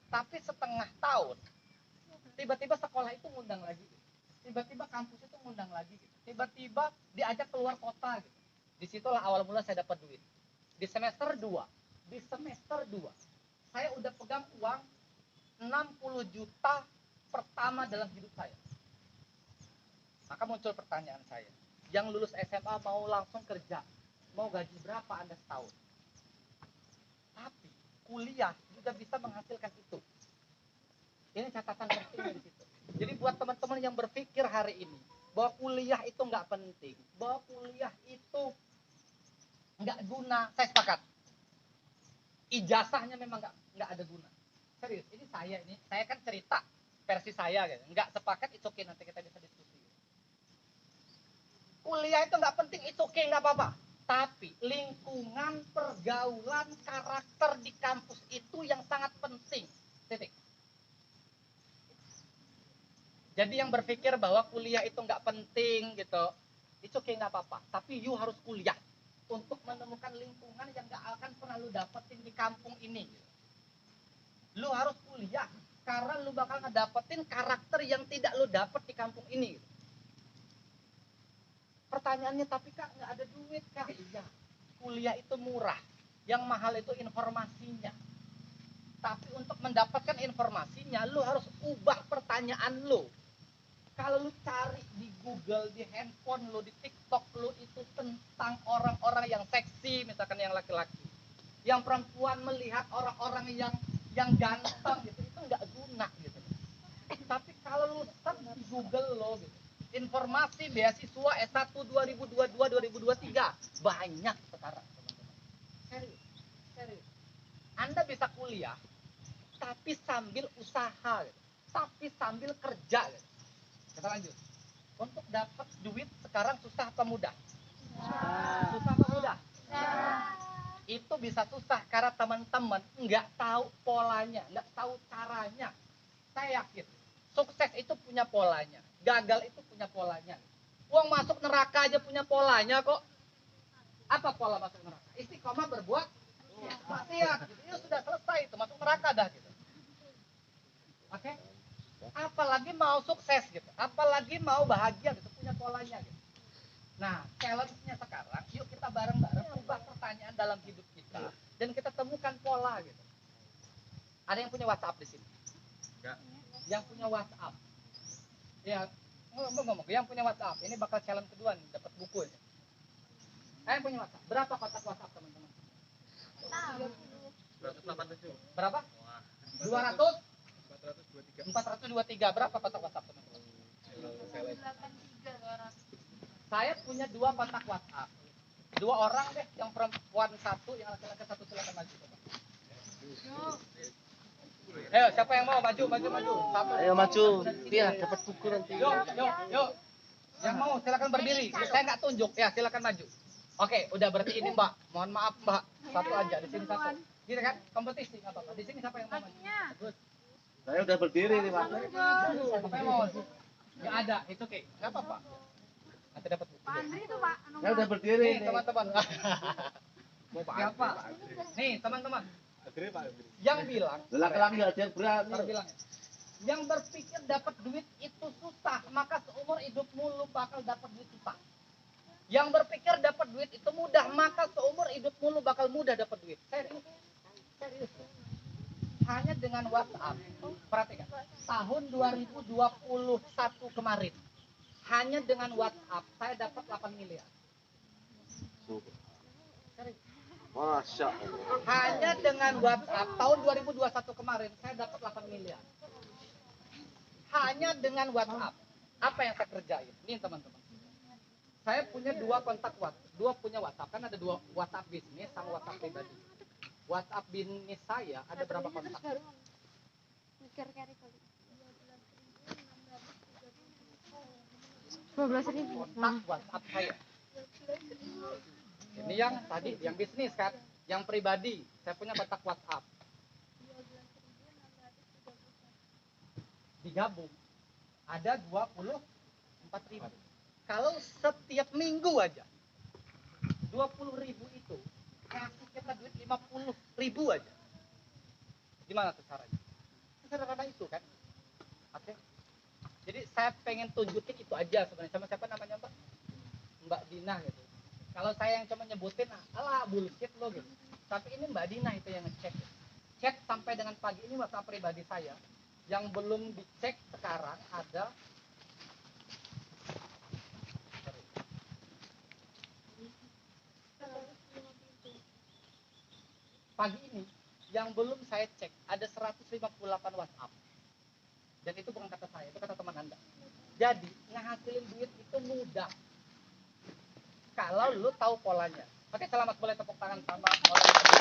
Tapi setengah tahun tiba-tiba sekolah itu ngundang lagi gitu. Tiba-tiba kampus itu ngundang lagi gitu. Tiba-tiba diajak keluar kota gitu. Disitulah awal mula saya dapat duit. Di semester 2 saya udah pegang uang 60 juta pertama dalam hidup saya. Maka muncul pertanyaan saya, yang lulus SMA mau langsung kerja, mau gaji berapa Anda setahun? Tapi kuliah juga bisa menghasilkan itu. Ini catatan penting di situ. Jadi buat teman-teman yang berpikir hari ini bahwa kuliah itu nggak penting, bahwa kuliah itu nggak guna, saya sepakat. Ijazahnya memang nggak ada guna. Serius, ini saya kan cerita versi saya, gitu. Nggak sepakat, it's okay, nanti kita bisa diskusi. Kuliah itu nggak penting, it's okay, nggak apa-apa. Tapi lingkungan, pergaulan, karakter di kampus itu yang sangat penting. Titik. Jadi yang berpikir bahwa kuliah itu nggak penting gitu, it's okay, nggak apa-apa. Tapi you harus kuliah untuk menemukan lingkungan yang nggak akan pernah lu dapetin di kampung ini. Lu harus kuliah karena lu bakal ngedapetin karakter yang tidak lu dapet di kampung ini. Pertanyaannya, tapi Kak nggak ada duit Kak? Iya, kuliah itu murah, yang mahal itu informasinya. Tapi untuk mendapatkan informasinya, lu harus ubah pertanyaan lu. Kalau lu cari di Google, di handphone lu, di TikTok lu itu tentang orang-orang yang seksi, misalkan yang laki-laki, yang perempuan melihat orang-orang yang ganteng gitu, itu nggak guna gitu. Tapi kalau lu search di Google lo gitu, informasi beasiswa S1 2022-2023 banyak sekarang, teman-teman. Serius. Anda bisa kuliah tapi sambil usaha gitu. Tapi sambil kerja gitu. Kita lanjut. Untuk dapat duit sekarang susah apa mudah? Susah apa mudah? Itu bisa susah karena teman-teman nggak tahu polanya, nggak tahu caranya. Saya yakin sukses itu punya polanya, gagal itu punya polanya. Uang masuk neraka aja punya polanya kok. Apa pola masuk neraka? Istiqomah berbuat maksiat. Itu sudah selesai, itu masuk neraka dah gitu. Oke? Apalagi mau sukses gitu, apalagi mau bahagia gitu, punya polanya gitu. Nah, challenge-nya sekarang, yuk kita bareng-bareng ubah pertanyaan dalam hidup kita dan kita temukan pola gitu. Ada yang punya WhatsApp di sini? Enggak. Yang punya WhatsApp, ya ngomong, yang punya WhatsApp, ini bakal challenge kedua nih, dapat buku ini. Yang punya WhatsApp, berapa kotak WhatsApp teman-teman? 187. Berapa? 200? 423. Berapa kotak WhatsApp teman-teman? 83. Saya punya 2 kotak WhatsApp. 2 orang deh, yang perempuan 1, yang laki-laki 1, silakan maju. Ayo, siapa yang mau maju? Satu. Ayo maju, biar dapat buku nanti. Yuk. Yang mau silakan berdiri. Saya nggak tunjuk, ya silakan maju. Oke, udah berarti ini Mbak. Mohon maaf Mbak, satu aja di sini satu. Gini kan, kompetisi nggak apa-apa. Di sini siapa yang mau maju? Bagus. Saya udah berdiri nih Pak. Siapa yang mau? Nggak ada, itu oke, nggak apa-apa. Nanti dapat buku. Saya udah berdiri Nih nih. teman-teman. Siapa? Nih teman-teman. Yang bilang, Laki-laki aja yang berani. Ntar bilang ya. Yang berpikir dapat duit itu susah, maka seumur hidupmu lu bakal dapat duit susah. Yang berpikir dapat duit itu mudah, maka seumur hidupmu lu bakal mudah dapat duit. Serius. Hanya dengan WhatsApp, perhatikan, tahun 2021 kemarin, hanya dengan WhatsApp saya dapat 8 miliar. Serius. Masya Allah. Hanya dengan WhatsApp tahun 2021 kemarin saya dapat 8 miliar. Hanya dengan WhatsApp. Apa yang saya kerjain? Nih teman-teman. Saya punya dua punya WhatsApp. Kan ada dua WhatsApp bisnis sama WhatsApp pribadi. WhatsApp bisnis saya ada berapa kontak? 12.000 kontak WhatsApp saya. Ini yang tadi, yang bisnis kan, yang pribadi. Saya punya kontak WhatsApp. Digabung ada 24.000. Kalau setiap minggu aja 20.000 itu kasih kita duit 50.000 aja. Gimana tuh caranya? Sederhana itu kan. Oke. Jadi saya pengen tunjukin itu aja sebenarnya. Sama siapa namanya Mbak Dina gitu. Kalau saya yang cuma nyebutin, alah bullshit lo gitu. Tapi ini Mbak Dina itu yang ngecek. Cek sampai dengan pagi ini WhatsApp pribadi saya. Yang belum dicek sekarang ada pagi ini yang belum saya cek ada 158 WhatsApp. Dan itu bukan kata saya, itu kata teman Anda. Jadi ngehasilin duit itu mudah kalau lu tahu polanya. Oke, selamat, boleh tepuk tangan sama orang tadi.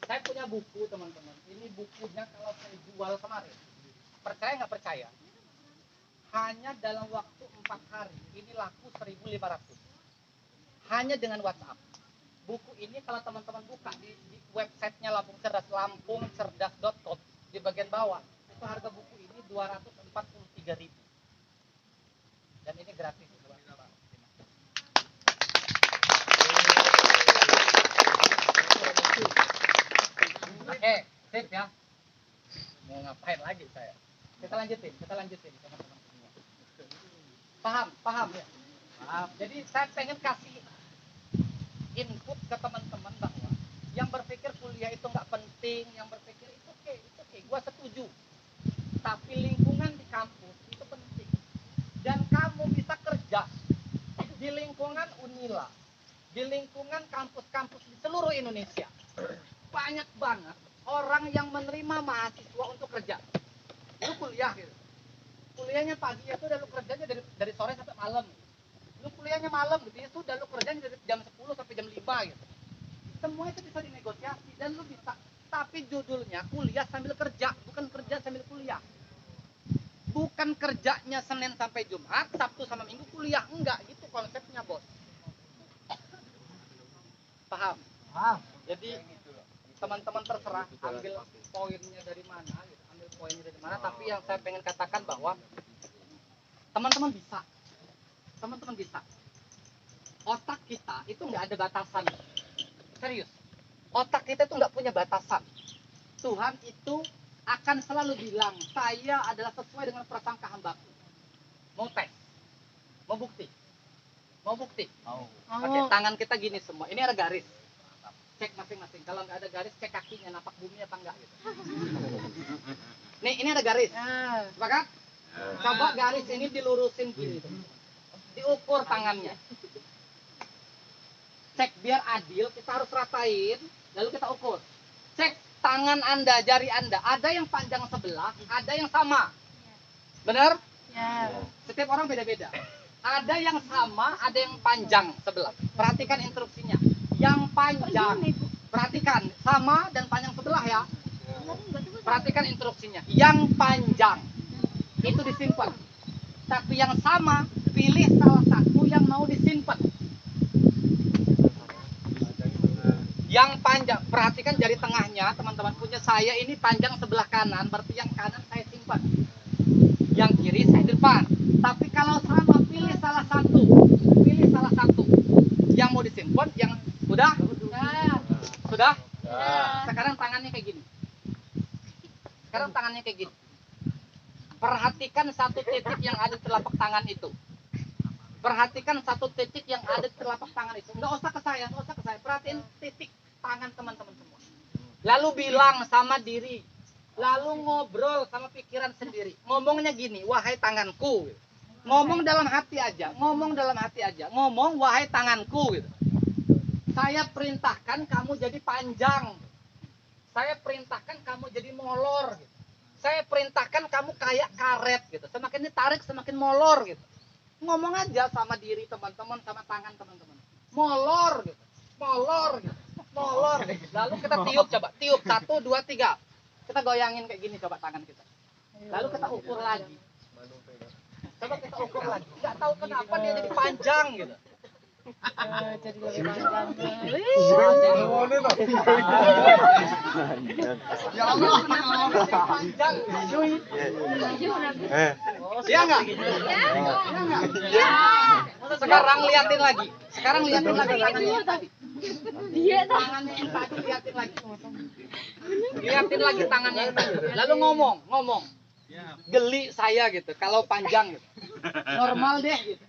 Saya punya buku teman-teman. Ini bukunya kalau saya jual kemarin, percaya nggak percaya, hanya dalam waktu 4 hari ini laku 1.500 hanya dengan WhatsApp. Buku ini kalau teman-teman buka di websitenya lampungcerdas.com, di bagian bawah itu harga buku ini 243.000 dan ini gratis. Oke, sip ya. Mau ngapain lagi saya? Kita lanjutin teman-teman semua. Paham ya? Paham. Jadi saya pengen kasih input ke teman-teman bahwa yang berpikir kuliah itu nggak penting, yang berpikir itu oke, gua setuju. Tapi lingkungan di kampus itu penting. Dan kamu bisa kerja di lingkungan Unila, di lingkungan kampus-kampus di seluruh Indonesia. Banyak banget orang yang menerima mahasiswa untuk kerja. Lu kuliah gitu. Kuliahnya pagi itu udah lu kerjanya dari sore sampai malam. Lu kuliahnya malam gitu ya, sudah lu kerjanya dari jam 10 sampai jam 5 gitu. Semua itu bisa dinegosiasi dan lu bisa. Tapi judulnya kuliah sambil kerja, bukan kerja sambil kuliah. Bukan kerjanya Senin sampai Jumat, Sabtu sama Minggu kuliah, enggak, gitu konsepnya, Bos. Paham? Paham. Jadi teman-teman terserah ambil poinnya dari mana gitu. Ambil poinnya dari mana, tapi yang saya pengen katakan bahwa teman-teman bisa. Otak kita itu nggak ada batasan. Serius. Otak kita itu nggak punya batasan. Tuhan itu akan selalu bilang, saya adalah sesuai dengan prasangka hambaku. Mau tes? Mau bukti? Mau. Oke, tangan kita gini semua. Ini ada garis. Cek masing-masing. Kalau nggak ada garis, cek kakinya, napak bumi apa enggak gitu. Nih, ini ada garis. Sepakat? Coba garis ini dilurusin gini. Diukur tangannya. Cek biar adil, kita harus ratain, lalu kita ukur. Cek tangan Anda, jari Anda, ada yang panjang sebelah, ada yang sama. Benar? Ya. Setiap orang beda-beda. Ada yang sama, ada yang panjang sebelah. Perhatikan instruksinya. Yang panjang, perhatikan, sama dan panjang sebelah ya. Perhatikan instruksinya. Yang panjang, itu disimpan. Tapi yang sama, pilih salah satu yang mau disimpan. Yang panjang, perhatikan jari tengahnya, teman-teman punya saya ini panjang sebelah kanan, berarti yang kanan saya simpan. Yang kiri saya depan. Tapi kalau sama, pilih salah satu. Yang mau disimpan, yang sudah? Sudah? Sekarang tangannya kayak gini. Perhatikan satu titik yang ada di telapak tangan itu. Nggak usah ke saya. Perhatiin titik tangan teman-teman semua. Lalu bilang sama diri. Lalu ngobrol sama pikiran sendiri. Ngomongnya gini, wahai tanganku. Ngomong dalam hati aja. Ngomong, wahai tanganku. Saya perintahkan kamu jadi panjang. Saya perintahkan kamu jadi molor. Saya perintahkan kamu kayak karet gitu. Semakin ditarik semakin molor gitu. Ngomong aja sama diri teman-teman, sama tangan teman-teman. Molor gitu. Molor gitu. Molor. Lalu kita tiup coba. Tiup 1 2 3. Kita goyangin kayak gini coba tangan kita. Lalu kita ukur lagi. Coba kita ukur lagi. Enggak tahu kenapa dia jadi panjang gitu. Jadi lebih panjang. Ya Allah, panjang. Iya enggak? Iya. Sekarang liatin lagi. Sekarang liatin lagi tangannya tadi. Tangannya yang tadi liatin lagi. Liatin lagi tangannya yang tadi. Lalu ngomong. Geli saya gitu kalau panjang gitu. Normal deh gitu.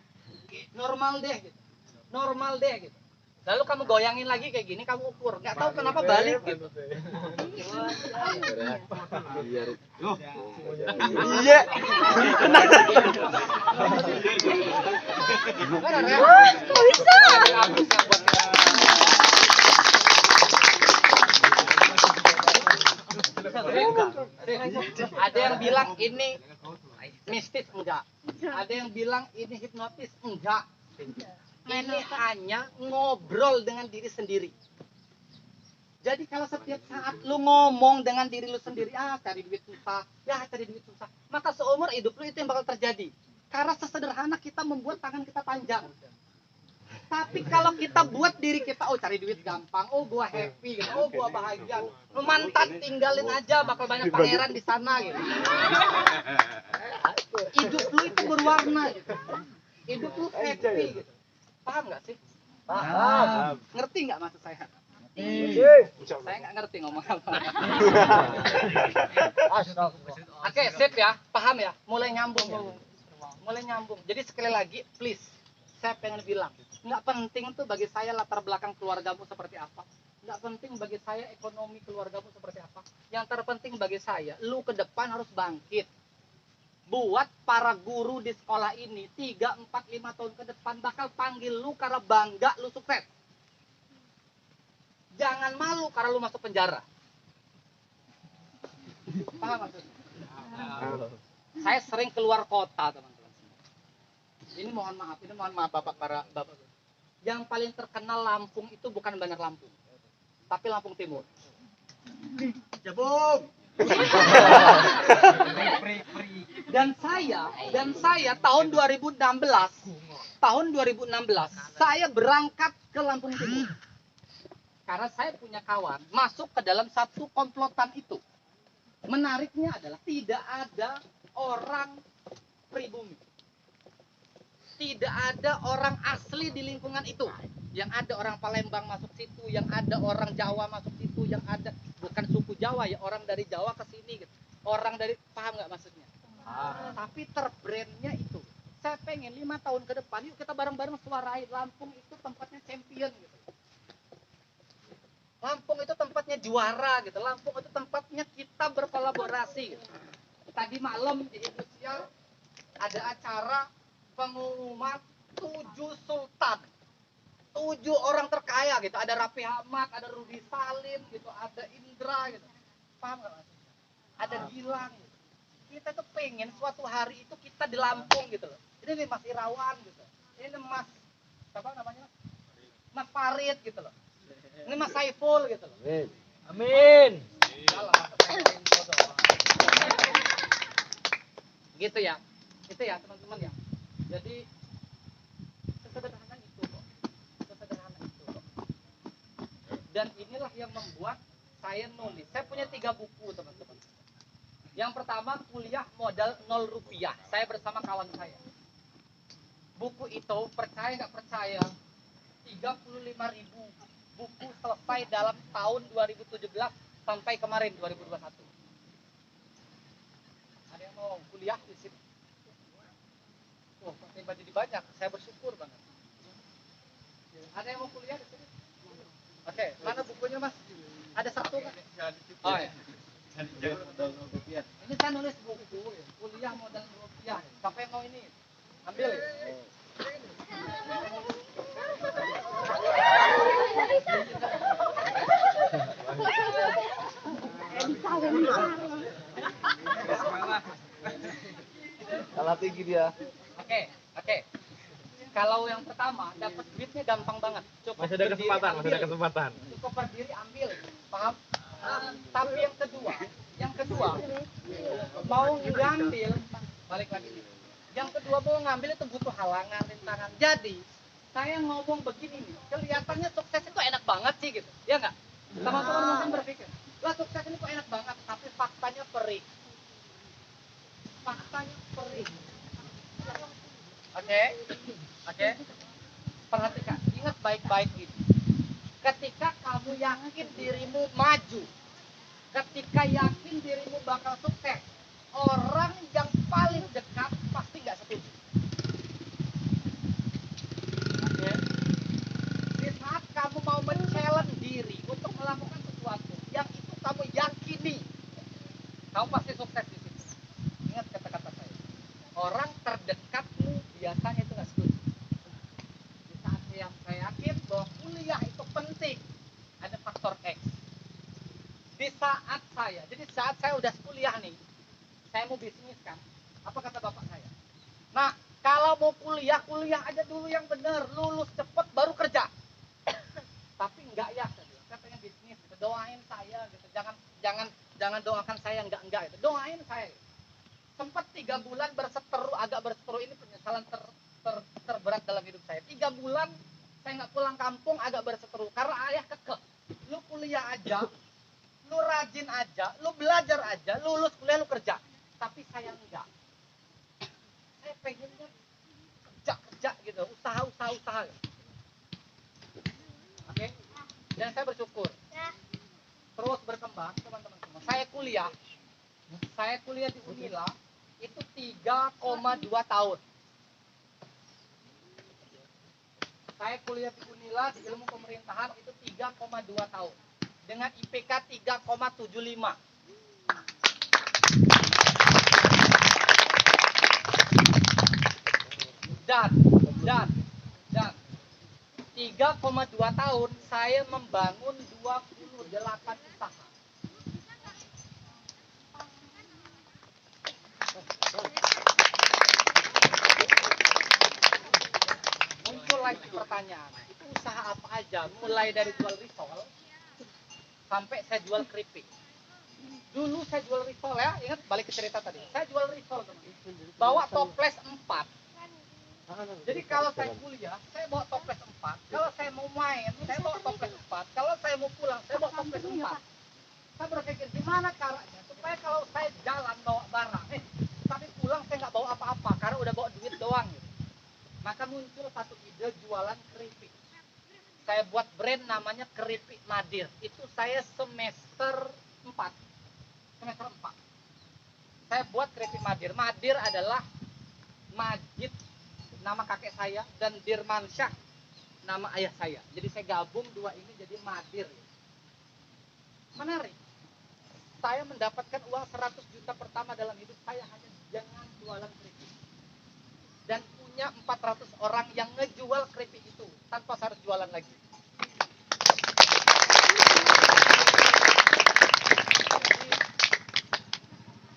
Normal deh gitu. Lalu kamu goyangin lagi kayak gini, kamu ukur. Nggak tahu kenapa balik gitu. Iya. Kok bisa? Ada yang bilang ini mistis, enggak. Ada yang bilang ini hipnotis, enggak. Ini hanya ngobrol dengan diri sendiri. Jadi kalau setiap saat lu ngomong dengan diri lu sendiri, cari duit susah, maka seumur hidup lu itu yang bakal terjadi. Karena sesederhana kita membuat tangan kita panjang. Tapi kalau kita buat diri kita, cari duit gampang, gua happy, gua bahagia, lu mantan tinggalin aja, bakal banyak pangeran di sana gitu. Hidup lu itu berwarna gitu. Hidup lu happy gitu. Paham nggak sih? Paham. Ngerti nggak maksud saya? Saya nggak ngerti ngomong apa. Oke, sip ya, paham ya? Mulai nyambung. Jadi sekali lagi, please, saya pengen bilang, nggak penting tuh bagi saya latar belakang keluargamu seperti apa. Nggak penting bagi saya ekonomi keluargamu seperti apa. Yang terpenting bagi saya, lu ke depan harus bangkit. Buat para guru di sekolah ini 3, 4, 5 tahun ke depan bakal panggil lu karena bangga lu sukses. Jangan malu karena lu masuk penjara. Paham maksudnya? Saya sering keluar kota, teman-teman. Ini mohon maaf Bapak para Bapak. Yang paling terkenal Lampung itu bukan Bandar Lampung, tapi Lampung Timur. Jabung. Dan saya tahun 2016 saya berangkat ke Lampung Timur karena saya punya kawan masuk ke dalam satu komplotan itu. Menariknya adalah tidak ada orang pribumi, tidak ada orang asli di lingkungan itu. Yang ada orang Palembang masuk situ, yang ada orang Jawa masuk situ, yang ada bukan suku Jawa ya, orang dari Jawa ke sini gitu. Orang dari, paham nggak maksudnya? Tapi terbrandnya itu. Saya pengen 5 tahun ke depan, yuk kita bareng-bareng suarain Lampung itu tempatnya champion gitu. Lampung itu tempatnya juara gitu. Lampung itu tempatnya kita berkolaborasi gitu. Tadi malam di Indonesia ada acara pengumuman 7 sultan. 7 orang terkaya gitu. Ada Raffi Ahmad, ada Rudy Salim gitu, ada Indra gitu. Paham nggak mas? Ada Gilang gitu. Kita tuh pengen suatu hari itu kita di Lampung gitu loh. Ini nih Mas Irawan gitu. Ini Mas apa namanya? Mas Farid gitu loh. Ini Mas Saiful gitu loh. Amin. Gitu ya. Itu ya teman-teman ya. Jadi sesederhana itu kok. Dan inilah yang membuat saya nulis. Saya punya 3 buku teman-teman. Yang pertama kuliah modal 0 rupiah. Saya bersama kawan saya. Buku itu percaya nggak percaya 35.000 buku selesai dalam tahun 2017 sampai kemarin 2021. Ada yang mau kuliah di sini? Tiba jadi banyak. Saya bersyukur banget. Ada yang mau kuliah di sini? Oke, mana bukunya mas? Ada 1 kan? Oh ya. Ini saya nulis buku kuliah modal rupiah. Siapa yang mau ini? Ambil ya. Salah tinggi dia. Oke. Kalau yang pertama dapat duitnya gampang banget. Cukup Masih ada berdiri, kesempatan, masih ada ambil. kesempatan. Cukup berdiri ambil, paham? Tapi yang kedua mau ngambil, balik lagi. Yang kedua mau ngambil itu butuh halangan, rintangan. Jadi saya ngomong begini nih, kelihatannya sukses itu enak banget sih gitu, ya nggak? Teman-teman mungkin berpikir, wah sukses ini kok enak banget, tapi faktanya perih. Oke. Perhatikan, ingat baik-baik ini. Ketika kamu yakin dirimu maju, ketika yakin dirimu bakal sukses, orang yang paling dekat pasti nggak setuju. Oke. Di saat kamu mau men-challenge diri untuk melakukan sesuatu yang itu kamu yakini, kamu pasti sukses di situ. Ingat kata-kata saya. Orang terdekatmu biasanya itu nggak setuju. Di saat yang saya yakin bahwa kuliah itu penting, ada faktor X. Di saat saya udah kuliah nih, saya mau bisnis kan. Apa kata bapak saya? Nah, kalau mau kuliah aja dulu yang bener, lulus cepet baru kerja. Tapi enggak ya, saya pengen bisnis, gitu. Doain saya, gitu. Jangan doakan saya enggak gitu. Doain saya. Sempat 3 bulan agak berseteru, ini penyesalan terberat dalam hidup saya. 3 bulan saya nggak pulang kampung, agak berseteru karena ayah kekeh. Lu kuliah aja, lu rajin aja, lu belajar aja, lulus kuliah lu kerja. Tapi saya enggak. Saya pengennya kerja gitu, usaha. Oke? Dan saya bersyukur. Terus berkembang, teman-teman semua. Saya kuliah di Unila itu 3,2 tahun. Saya kuliah di Unila di ilmu pemerintahan itu 3,2 tahun. Dengan IPK 3,75. Dan 3,2 tahun saya membangun 28 usaha. Muncul lagi pertanyaan, itu usaha apa aja? Mulai dari jual risol sampai saya jual keripik. Dulu saya jual risol ya, ingat balik ke cerita tadi. Saya jual risol, bawa toples 4. Jadi kalau saya kuliah, saya bawa toples 4. Kalau saya mau main, saya bawa toples 4. Kalau saya mau pulang, saya bawa toples 4. Saya berpikir gimana caranya supaya kalau saya jalan bawa barang, tapi pulang saya nggak bawa apa-apa karena udah bawa duit doang gitu. Maka muncul satu ide jualan keripik. Saya buat brand namanya Keripik Madir. Itu saya semester 4. Saya buat Keripik Madir. Madir adalah Majid, nama kakek saya, dan Dirmansyah, nama ayah saya. Jadi saya gabung dua ini jadi Madir. Menarik. Saya mendapatkan uang 100 juta pertama dalam hidup saya hanya dengan jualan keripik. Dan punya 400 orang yang ngejual keripik itu tanpa harus jualan lagi. Jadi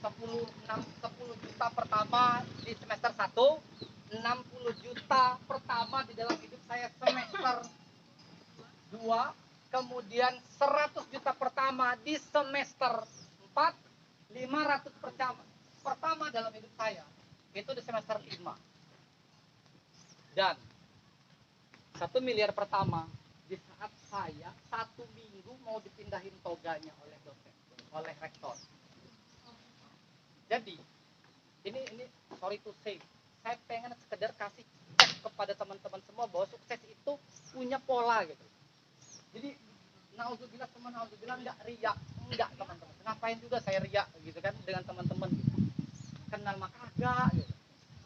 10 juta pertama di semester 1, 60 juta pertama di dalam hidup saya semester 2, kemudian 100 juta pertama di semester 4, 500 pertama dalam hidup saya itu di semester 5. Dan 1 miliar pertama di saat saya 1 minggu mau dipindahin toganya oleh dosen, oleh rektor. Jadi ini sorry to say, saya pengen sekedar kasih cek kepada teman-teman semua bahwa sukses itu punya pola gitu. Jadi naudzubillah enggak riak, enggak teman-teman. Ngapain juga saya riak gitu kan dengan teman-teman gitu. Kenal mah kagak gitu.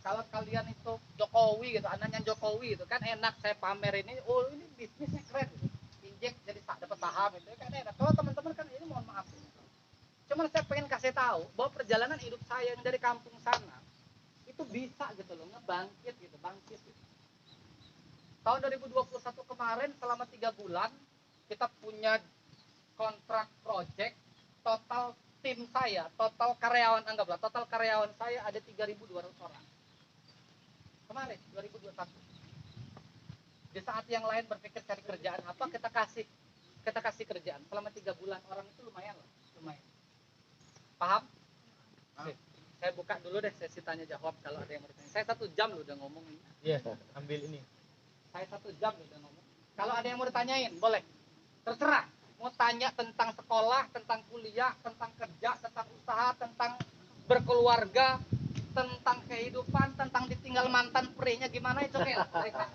Kalau kalian itu Jokowi gitu, anaknya Jokowi gitu kan enak saya pamer ini, oh ini bisnisnya keren gitu. Injek jadi dapat saham itu kan enak. Kalau teman-teman kan ini mohon maaf. Cuman saya pengen kasih tahu bahwa perjalanan hidup saya yang dari kampung sana itu bisa gitu loh, bangkit gitu. Tahun 2021 kemarin selama 3 bulan kita punya kontrak project, total tim saya, total karyawan anggaplah, total karyawan saya ada 3.200 orang. kemarin 2021. Di saat yang lain berpikir cari kerjaan apa, kita kasih kerjaan selama 3 bulan. Orang itu lumayan loh, lumayan. Paham? Oke. Saya buka dulu deh sesi tanya jawab kalau ada yang mau ditanya. Saya 1 jam loh udah ngomong ini. Iya, ambil ini. Saya 1 jam loh udah ngomong. Kalau ada yang mau ditanyain, boleh. Terserah. Mau tanya tentang sekolah, tentang kuliah, tentang kerja, tentang usaha, tentang berkeluarga, tentang kehidupan, tentang ditinggal mantan perinya gimana itu oke.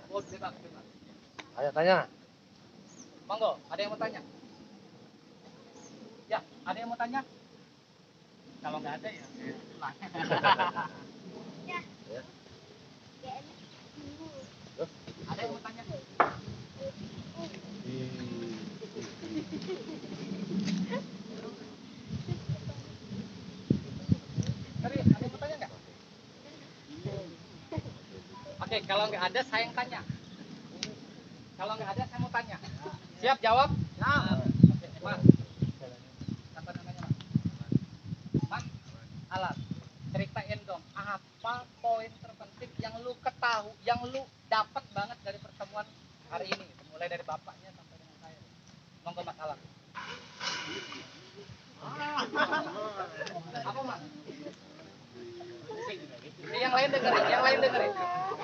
Oh, bebas. Ayo tanya. Monggo, ada yang mau tanya? Ya, ada yang mau tanya? Kalau nggak ada ya, pulang. Ada yang mau tanya? Tadi ada yang mau tanya nggak? Oke, kalau nggak ada saya yang tanya. Kalau nggak ada saya mau tanya. Siap jawab? Oke, Mas. Apa namanya, Mas? Mas, Alat. Ceritain dong, apa poin terpenting yang lu ketahui, yang lu dapat banget dari pertemuan hari ini, mulai dari bapaknya sampai dengan saya. Monggo Mas Alat. Apa Mas? Yang lain dengerin.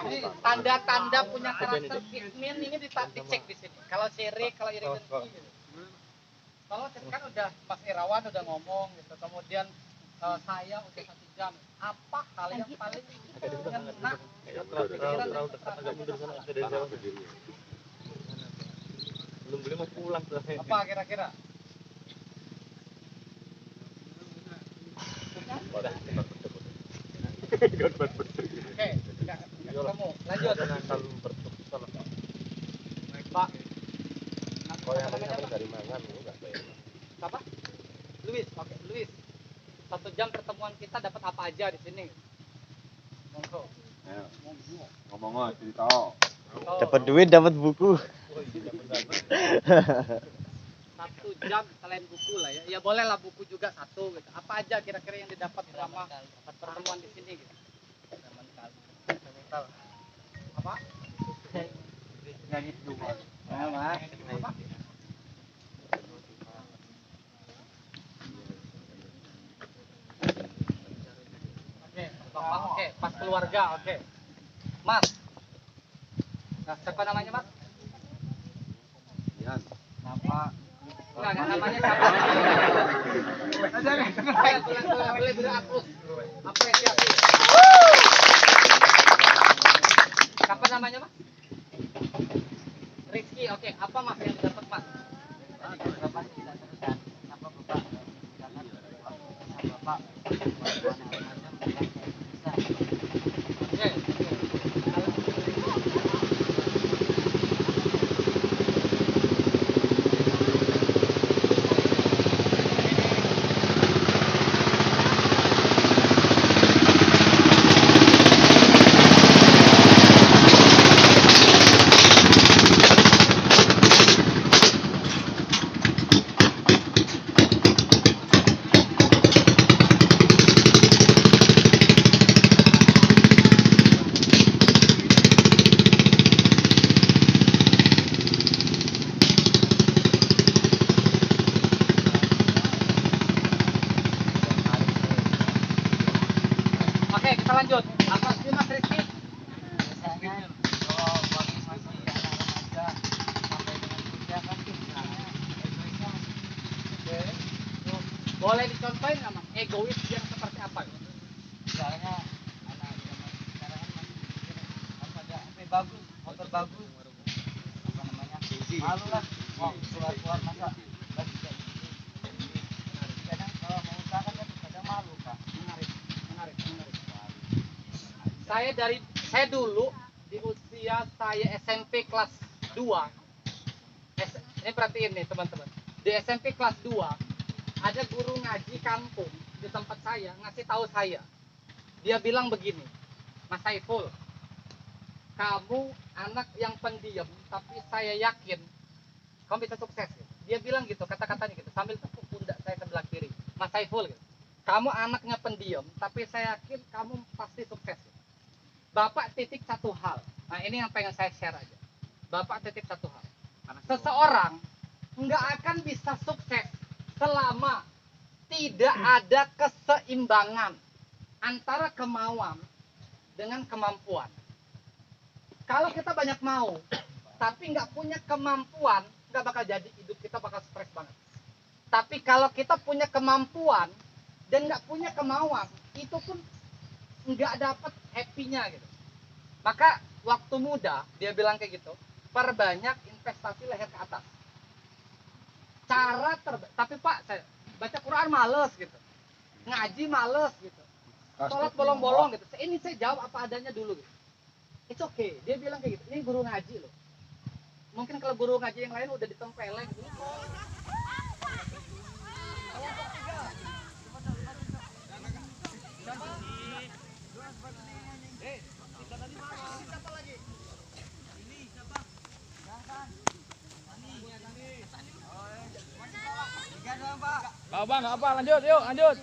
Ini tanda-tanda punya karakter Pikmin ini dicek di sini. Kalau Siri, kalau iri dengki gitu. Kalau kan udah Mas Irawan udah ngomong gitu. Kemudian saya udah 1 jam. Apa hal yang paling ngena? Agak mundur sana ada jawab. Belum boleh mau pulang tuh. Apa kira-kira? Oke, enggak ketemu. Lanjut. Pak. Kalau yang lain dari mana? Enggak saya. Apa? Luis. Oke, Luis. 1 jam pertemuan kita dapat apa aja di sini? Monggo. Ayo. Ngomong cerita. Dapat duit, dapat buku. 1 jam selain buku lah ya. Ya boleh lah buku juga 1 gitu. Apa aja kira-kira yang didapat selama pertemuan di sini gitu. Apa? Jadi 2. Ya, Mas. Apa? Oke, pas keluarga, oke. Mas. Nah, siapa namanya, Mas? Yan. Enggak, namanya siapa? Boleh beratus. Apresiasi. Siapa namanya, Mas? Rizky, oke. Apa Mas yang dapat, Mas? Bapak tidak teruskan. Apa Bapak? Bapak. Oke. Oke, kita lanjut. Apa sih Mas Rizky? Biasanya kalau bagi masih anak remaja sampai dengan kuliah kan egoisnya Oke. Boleh dicontohin nggak Mas? Egois yang seperti apa? misalnya anak zaman sekarang kan masih mikir apa ada HP bagus, motor bagus, apa namanya, malu lah mau keluar masa lagi kayak gitu. Kadang kalau mau usaha kan kadang malu Kak. Menarik. Saya dulu di usia saya SMP kelas 2. Ini perhatiin nih teman-teman. Di SMP kelas 2 ada guru ngaji kampung di tempat saya ngasih tahu saya. Dia bilang begini, Mas Saiful, kamu anak yang pendiam, tapi saya yakin kamu bisa sukses. Dia bilang gitu, kata-katanya gitu, sambil tepuk pundak saya sebelah kiri. Mas Saiful, gitu. Kamu anaknya pendiam, tapi saya yakin kamu pasti sukses. Bapak titip satu hal. Nah, ini yang pengen saya share aja. Bapak titip satu hal. Seseorang nggak akan bisa sukses selama tidak ada keseimbangan antara kemauan dengan kemampuan. Kalau kita banyak mau, tapi nggak punya kemampuan, nggak bakal jadi, hidup kita bakal stres banget. Tapi kalau kita punya kemampuan dan nggak punya kemauan, itu pun nggak dapat happy-nya gitu. Maka waktu muda dia bilang kayak gitu, perbanyak investasi leher ke atas. Tapi Pak, saya baca Quran males gitu, ngaji males gitu, sholat bolong-bolong gitu. Ini saya jawab apa adanya dulu gitu. It's okay, dia bilang kayak gitu. Ini guru ngaji loh. Mungkin kalau guru ngaji yang lain udah ditempeleng gitu. Bang, apa? Lanjut, yuk, lanjut.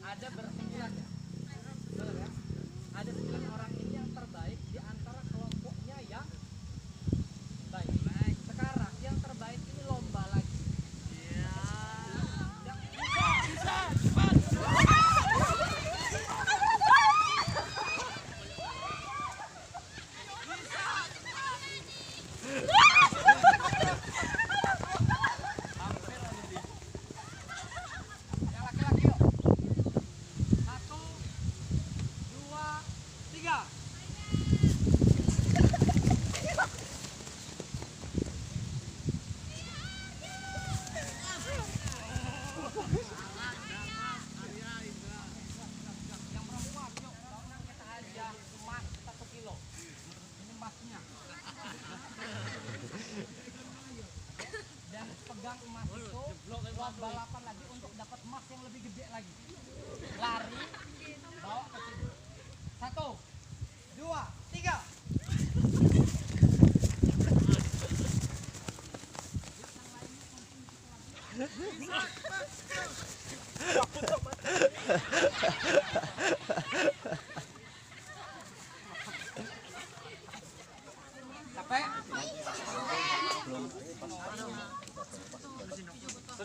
Ada bersembilan ya, betul ya? Ada 9 orang ini yang terbaik di antara kelompoknya yang baik. Sekarang yang terbaik ini lomba lagi. Yang bisa cepat.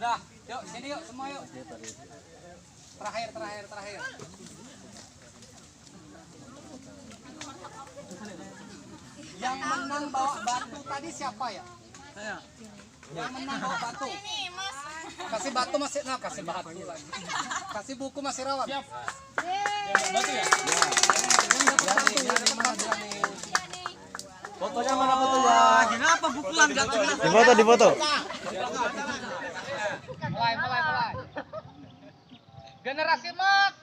Sudah. Yuk, sini yuk semua yuk. Terakhir. Yang menang bawa batu tadi siapa ya? Saya. Yang menang bawa batu. Kasih batu masih, nah kasih batu lagi. Kasih buku masih rawan. Siap. Batu ya? Yang dapat batu. Fotonya mana fotonya? Kenapa pukulan jatuhnya? Di foto. Mulai. Generasi emas.